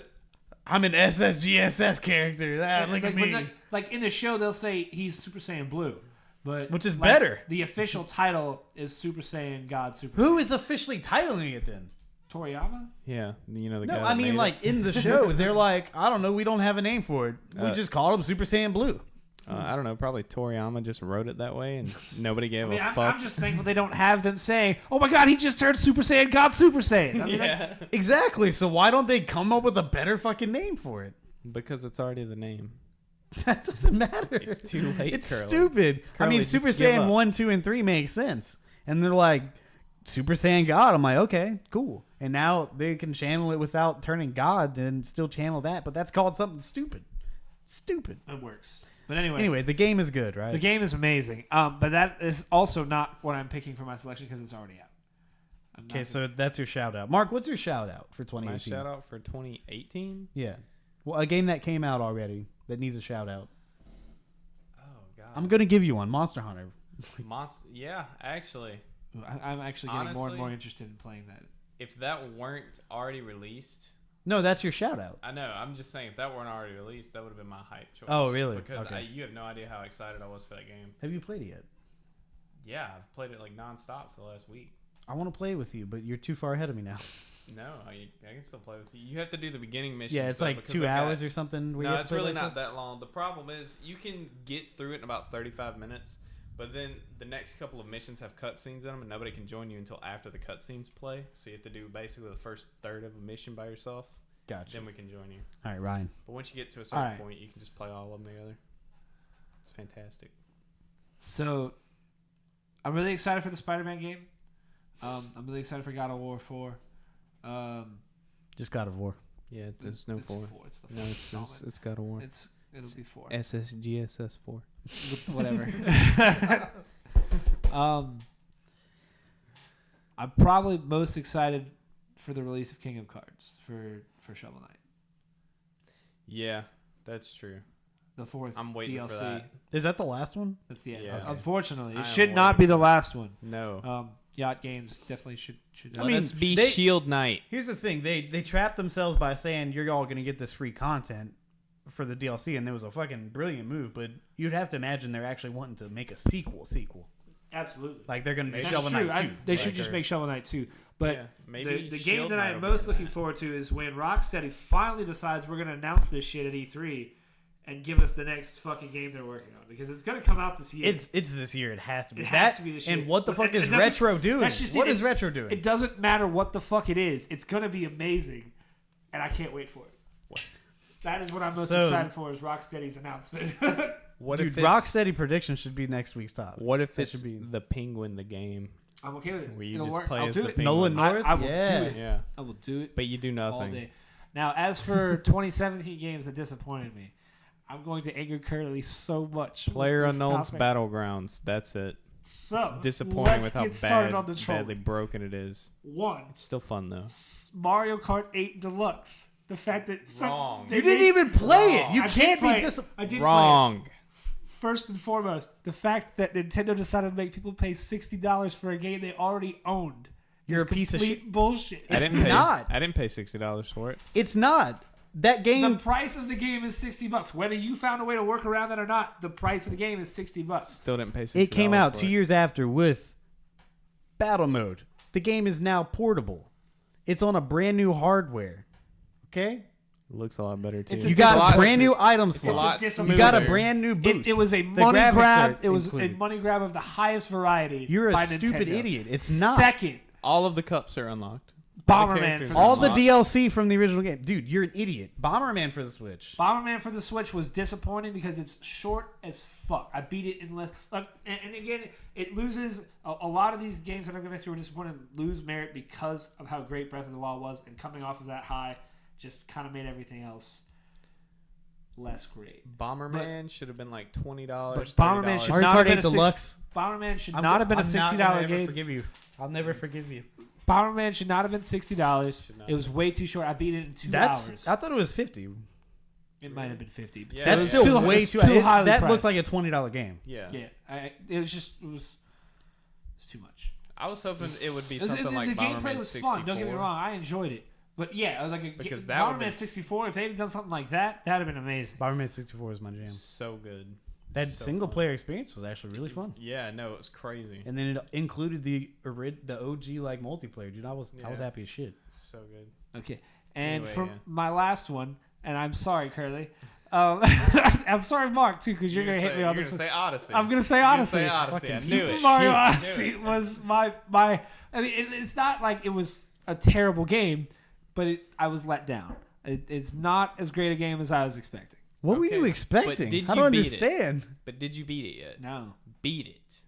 I'm an SSGSS character. Ah, look at me. Like in the show, they'll say he's Super Saiyan Blue, but Which is like, better. The official title is Super Saiyan God, Super Who Saiyan. is officially titling it then? Toriyama? Yeah, you know the guy. No, that I mean made like in the show, they're like, I don't know, we don't have a name for it. We Uh, just call him Super Saiyan Blue. I don't know. Probably Toriyama just wrote it that way, and nobody gave I mean, a I'm fuck. just thankful they don't have them saying, "Oh my God, he just turned Super Saiyan God, Super Saiyan." I mean, yeah, Exactly. So why don't they come up with a better fucking name for it? because it's already the name. That doesn't matter. It's too late, It's Kerley. stupid. I mean, Kerley, Super just give Saiyan up. 1, 2, and 3 makes sense. And they're like, Super Saiyan God. I'm like, okay, cool. And now they can channel it without turning God and still channel that. But that's called something stupid. Stupid. it works. But anyway, Anyway, the game is good, right? the game is amazing. But that is also not what I'm picking for my selection because it's already out. I'm not Okay, gonna- so that's your shout out. Mark, what's your shout out for My 2018? shout out for 2018. Yeah. Well, a game that came out already that needs a shout out. Oh God. I'm going to give you one Monster Hunter. Monster. Yeah, actually, I'm actually getting more and Honestly- more interested in playing that. if that weren't already released, No, that's your shout out. I know. I'm just saying, if that weren't already released, that would have been my hype choice. Oh, really? Because Okay. you have no idea how excited I was for that game. Have you played it yet? Yeah, I've played it like nonstop for the last week. I want to play with you, but you're too far ahead of me now. No, I can still play with you. You have to do the beginning mission. Yeah, it's like 2 hours or something. Where you No, have it's to play really by not yourself? that long. The problem is you can get through it in about 35 minutes, but then the next couple of missions have cutscenes in them, and nobody can join you until after the cutscenes play. So you have to do basically the first third of a mission by yourself. Gotcha. Then we can join you. All right, Ryan. But once you get to a certain Alright. point, you can just play all of them together. It's fantastic. So, I'm really excited for the Spider-Man game. I'm really excited for God of War 4. Just God of War. Yeah, it's no 4. It's the No, fourth it's installment. it's got a war. It'll be 4. SSGSS 4. Whatever. I'm probably most excited for the release of King of Cards for Shovel Knight. Yeah, that's true. The 4th I'm waiting DLC. for that. Is that the last one? That's the end. Yeah. Unfortunately, I it am should not be the last one. No. Yacht Games definitely should. Let us be Shield Knight. Here's the thing: they trapped themselves by saying you're all going to get this free content for the DLC, and it was a fucking brilliant move. But you'd have to imagine they're actually wanting to make a sequel. Absolutely. Like they're going to do That's Shovel true. Knight 2. They should just make Shovel Knight 2. But Yeah, maybe the game Shield that Knight I'm will most be looking that. forward to is when Rocksteady finally decides we're going to announce this shit at E3 and give us the next fucking game they're working on, because it's going to come out this year. It's this year. It has to be. It has to be this year. And what the fuck It is doesn't- Retro doing? that's just What it. is Retro doing? It doesn't matter what the fuck it is. It's going to be amazing, and I can't wait for it. That is what I'm most excited for, is Rocksteady's announcement. What Dude, if it's, Rocksteady prediction should be next week's top. What if That it's should be- the Penguin, the game? I'm okay with it. Where you It'll just work. play I'll as do the it. penguin. Nolan North? I will Yeah. do it. Yeah, I will do it but you do all nothing. day. Now, as for 2017 games that disappointed me, I'm going to anger Kerley so much. with Player this Unknown's topic. Battlegrounds. That's it. So, It's disappointing let's with how get started on the badly trolling. broken it is. One, It's still fun though. Mario Kart 8 Deluxe. The fact that Wrong. they You didn't made- even play it. You I did can't play be it. disappointed. I did play it. Wrong. First and foremost, the fact that Nintendo decided to make people pay $60 for a game they already owned. You're is a piece of complete shit. bullshit. I didn't pay. not. I didn't pay $60 for it. It's not. That The game. price of the game is $60. Whether you found a way to work around that or not, the price of the game is $60. Still didn't pay $60. It came out for 2 it. years after with Battle Mode. The game is now portable. It's on a brand new hardware. Okay? It looks a lot better too. It's a You got lot- a brand new item It's a slot. lot It's a You got a smoother. brand new boost. It was a The money graphics grab. are It was a included. money grab of the highest variety. You're by a stupid Nintendo. idiot. It's not. Second, All of the cups are unlocked. Bomberman characters for are the All the unlocked. DLC from the original game. Dude, you're an idiot. Bomberman for the Switch. Bomberman for the Switch was disappointing because it's short as fuck. I beat it in less. And again, it loses a lot of these games that I'm going to say were disappointing lose merit because of how great Breath of the Wild was, and coming off of that high just kind of made everything else less great. Bomberman should have been like $20. But Bomberman should Mario not Kart have been 8 a six- Deluxe. Bomberman should not have been a $60 game. Forgive you. I'll never forgive you. Bomberman should not have been $60. Should not It was way too short. I beat it in 2 That's. hours. I thought it was 50. It might have been 50. But Yeah, That's it's still way it's too. too highly that priced. looked like a $20 game. Yeah. Yeah, it was too much. I was hoping it would be The something like gameplay Bomberman was 64. fun. Don't get me wrong, I enjoyed it. But yeah, like Because that would've Bomberman been- 64. If they had done something like that, that'd have been amazing. Bomberman 64 is my jam. So good. That So single fun. player experience was actually really fun. Yeah, no, it was crazy. And then it included the OG like multiplayer, dude. I was Yeah. happy as shit. So good. Okay, and Anyway, for yeah. my last one, and I'm sorry, Kerley. I'm sorry, Mark, too, because you're gonna hit me on You're this gonna one. say Odyssey. I'm gonna say You're Odyssey. Say Odyssey. Fucking I knew Super it. Mario Knew it. Odyssey was my. I mean, it's not like it was a terrible game, but I was let down. It's not as great a game as I was expecting. What were Okay, you but expecting? did I you don't beat it? understand. But did you beat it yet? No. Beat it.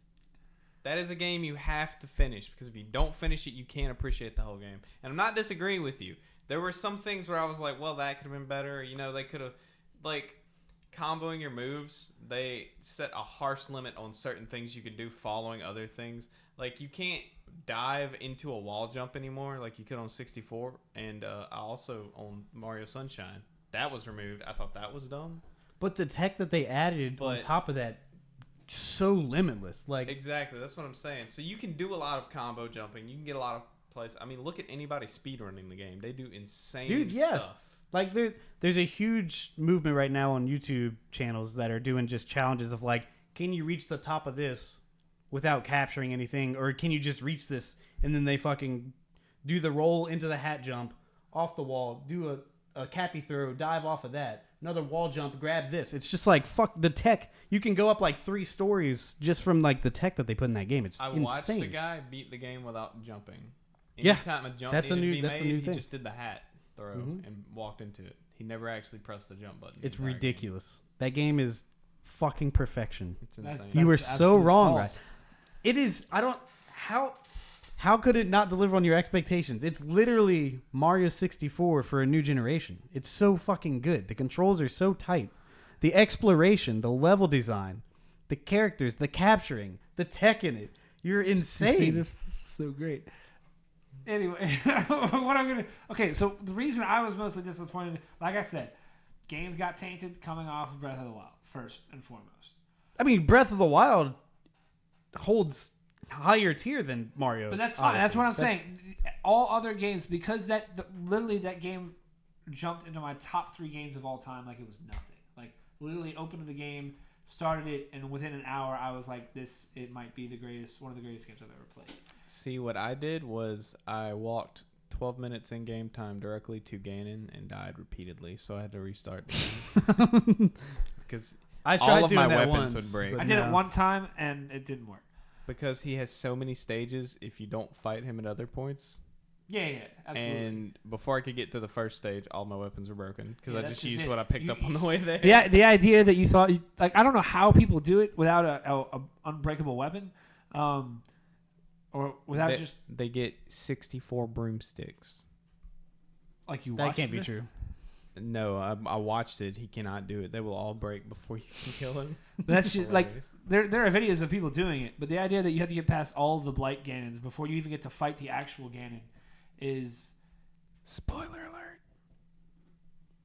That is a game you have to finish, because if you don't finish it, you can't appreciate the whole game. And I'm not disagreeing with you. There were some things where I was like, well, that could have been better. You know, they could have, like, comboing your moves. They set a harsh limit on certain things you could do following other things. Like, you can't dive into a wall jump anymore like you could on 64. And also on Mario Sunshine. That was removed. I thought that was dumb. But the tech that they added on But- top of that, so limitless. Like, Exactly, that's what I'm saying. So you can do a lot of combo jumping. You can get a lot of plays. I mean, look at anybody speedrunning the game. They do insane Dude, yeah. stuff. like there's a huge movement right now on YouTube channels that are doing just challenges of like, can you reach the top of this without capturing anything, or can you just reach this? And then they fucking do the roll into the hat jump off the wall, do a cappy throw, dive off of that, another wall jump, grab this. It's just like, fuck the tech. You can go up like 3 stories just from like the tech that they put in that game. It's I insane. watched a guy beat the game without jumping. Yeah, Anytime a jump that's a needed new- to be that's a made, new he thing. just did the hat throw Mhm. and walked into it. He never actually pressed the jump button. the It's entire game. ridiculous. That game is fucking perfection. It's insane. You were That's so absolute wrong, false. right? It is. I don't. How could it not deliver on your expectations? It's literally Mario 64 for a new generation. It's so fucking good. The controls are so tight. The exploration, the level design, the characters, the capturing, the tech in it. You're insane. See, this is so great. Anyway, what I'm gonna. Okay, so the reason I was mostly disappointed, like I said, games got tainted coming off of Breath of the Wild first and foremost. I mean, Breath of the Wild holds higher tier than Mario. But that's fine. Odyssey. That's what I'm saying. All other games, because literally that game jumped into my top 3 games of all time like it was nothing. Like literally opened the game, started it, and within an hour I was like, it might be one of the greatest games I've ever played. See, what I did was I walked 12 minutes in game time directly to Ganon and died repeatedly, so I had to restart the game. Because all of my weapons would break. I did it one time and it didn't work. Because he has so many stages, if you don't fight him at other points. Yeah, absolutely. And before I could get to the first stage, all my weapons were broken because I just used it. what I picked up on the way there. Yeah, the idea that you thought, like, I don't know how people do it without a unbreakable weapon, or without They get 64 broomsticks. Like you. That can't be true. No, I watched it. He cannot do it. They will all break before you can kill him. That's just like there are videos of people doing it, but the idea that you have to get past all the Blight Ganons before you even get to fight the actual Ganon is spoiler alert.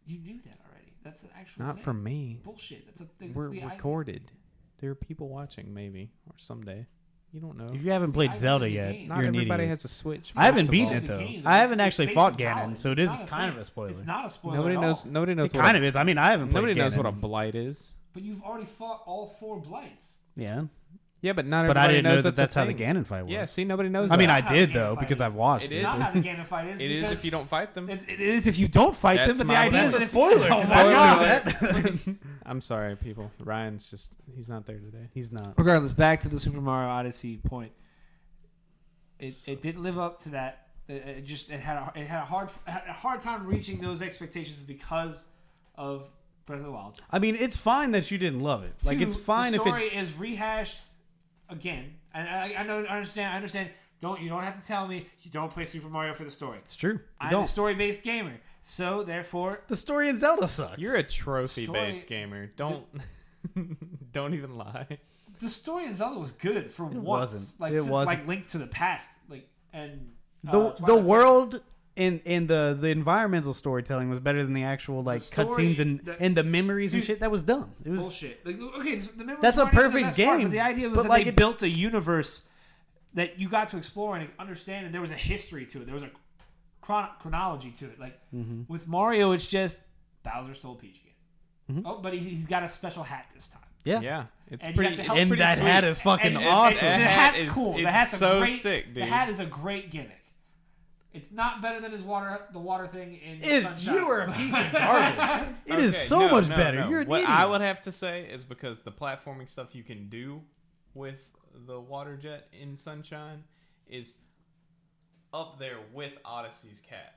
You knew that already. That's an actual Not thing. for me. Bullshit. That's a thing. We're recorded. There are people watching, maybe, or someday. You don't know. If you haven't played Zelda yet, Not you're an everybody idiot. has a Switch. I haven't first of beaten all. it though. Game, I haven't it's actually fought basic Ganon, knowledge. so it It's is not a kind thing. of a spoiler. It's not a spoiler. Nobody at knows. all. Nobody knows. It kind of is. I mean, I haven't played Nobody knows what a Ganon. blight is. But you've already fought all 4 Blights. Yeah, Yeah, but not but everybody I didn't know knows that that's a how the thing. Ganon fight was. Yeah, see, nobody knows. I mean, that. I Not how did the though Ganon because fight I've is. watched It it. is. Not how the Ganon fight is. It is because if you don't fight them. it is if you don't fight them. That's But the my- idea is that's that a if you- spoiler. Oh, Spoiler my God. alert. I'm sorry, people. Ryan's he's not there today. He's not. Regardless, back to the Super Mario Odyssey point. It didn't live up to that. It had a hard time reaching those expectations because of Breath of the Wild. I mean, it's fine that you didn't love it. Like, 2, it's fine the if story it. is rehashed again. And I understand. You don't have to tell me you don't play Super Mario for the story. It's true. You I'm don't. a story-based gamer, so therefore, The story in Zelda sucks. You're a trophy-based Story- gamer. Don't even lie. the story in Zelda was good for once. wasn't. Like It since wasn't. like Link to the Past, like and the Twilight world in the environmental storytelling was better than the actual like story- cutscenes and the memories and Dude, shit. That was dumb. It was bullshit. Like, okay, the memories That's a weren't even the perfect best part, game, but the idea was but that like they it- built a universe that you got to explore and understand, and there was a history to it. There was a chronology to it. Like with Mario, it's just Bowser stole Peach again. Oh, but he's got a special hat this time. Yeah, it's And you pretty. have to It's help- and pretty that sweet. hat is fucking And awesome. the That hat's hat is- cool. The it's hat's so a great, sick, dude. The hat is a great gimmick. It's not better than the water thing in Sunshine. You are a piece of garbage. It is Okay, so no, much no, better. no. You're an what idiot. I would have to say is because the platforming stuff you can do with the water jet in Sunshine is up there with Odyssey's cap.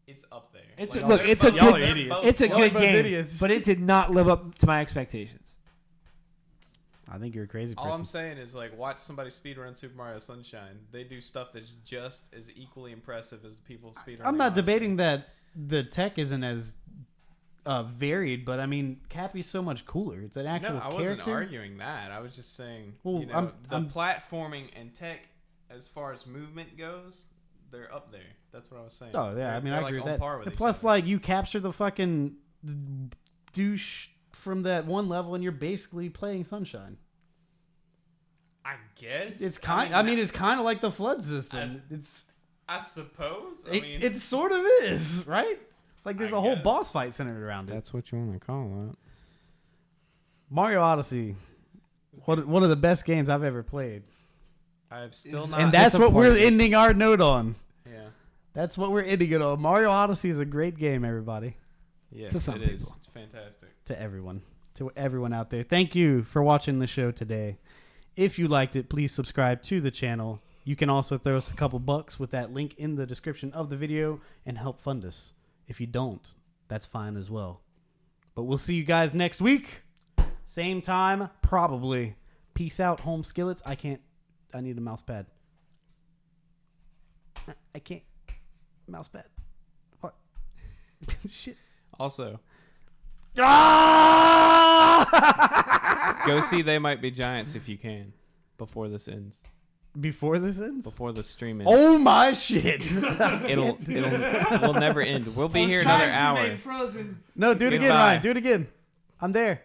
It's up there. It's Like, a, look. they're It's a both- Y'all are good. they're idiots. both It's a Y'all are good both game, idiots. but it did not live up to my expectations. I think you're a crazy All person. I'm saying is, like, watch somebody speedrun Super Mario Sunshine. They do stuff that's just as equally impressive as the people speedrunning. I'm not Odyssey. debating that the tech isn't as varied, but I mean, Cappy's so much cooler. It's an actual No, I character. wasn't arguing that. I was just saying, Well, you know, I'm- the platforming and tech, as far as movement goes, they're up there. That's what I was saying. Oh yeah, I mean, I They're, agree like, with on that. par with And each plus, other. like, you capture the fucking douche from that one level, and you're basically playing Sunshine. I guess It's kind. I mean, it's kind of like the flood system. I suppose. I mean, It sort of is, right? Like, there's I a whole guess. boss fight centered around it. that's what you want to call it. Mario Odyssey, one of the best games I've ever played, I've still not. and that's what we're disappointed. ending our note on. Yeah. That's what we're ending it on. Mario Odyssey is a great game, everybody. Yes, To some it is. people. It's fantastic. To everyone out there. Thank you for watching the show today. If you liked it, please subscribe to the channel. You can also throw us a couple bucks with that link in the description of the video and help fund us. If you don't, that's fine as well. But we'll see you guys next week. Same time, probably. Peace out, home skillets. I need a mouse pad. I can't. Mouse pad. Fuck. Shit. Also, Ah! go see They Might Be Giants if you can before this ends. Before this ends? Before the stream ends. Oh my shit. We'll never end. We'll be here another hour. Frozen. No, do it again, Goodbye. Ryan. Do it again. I'm there.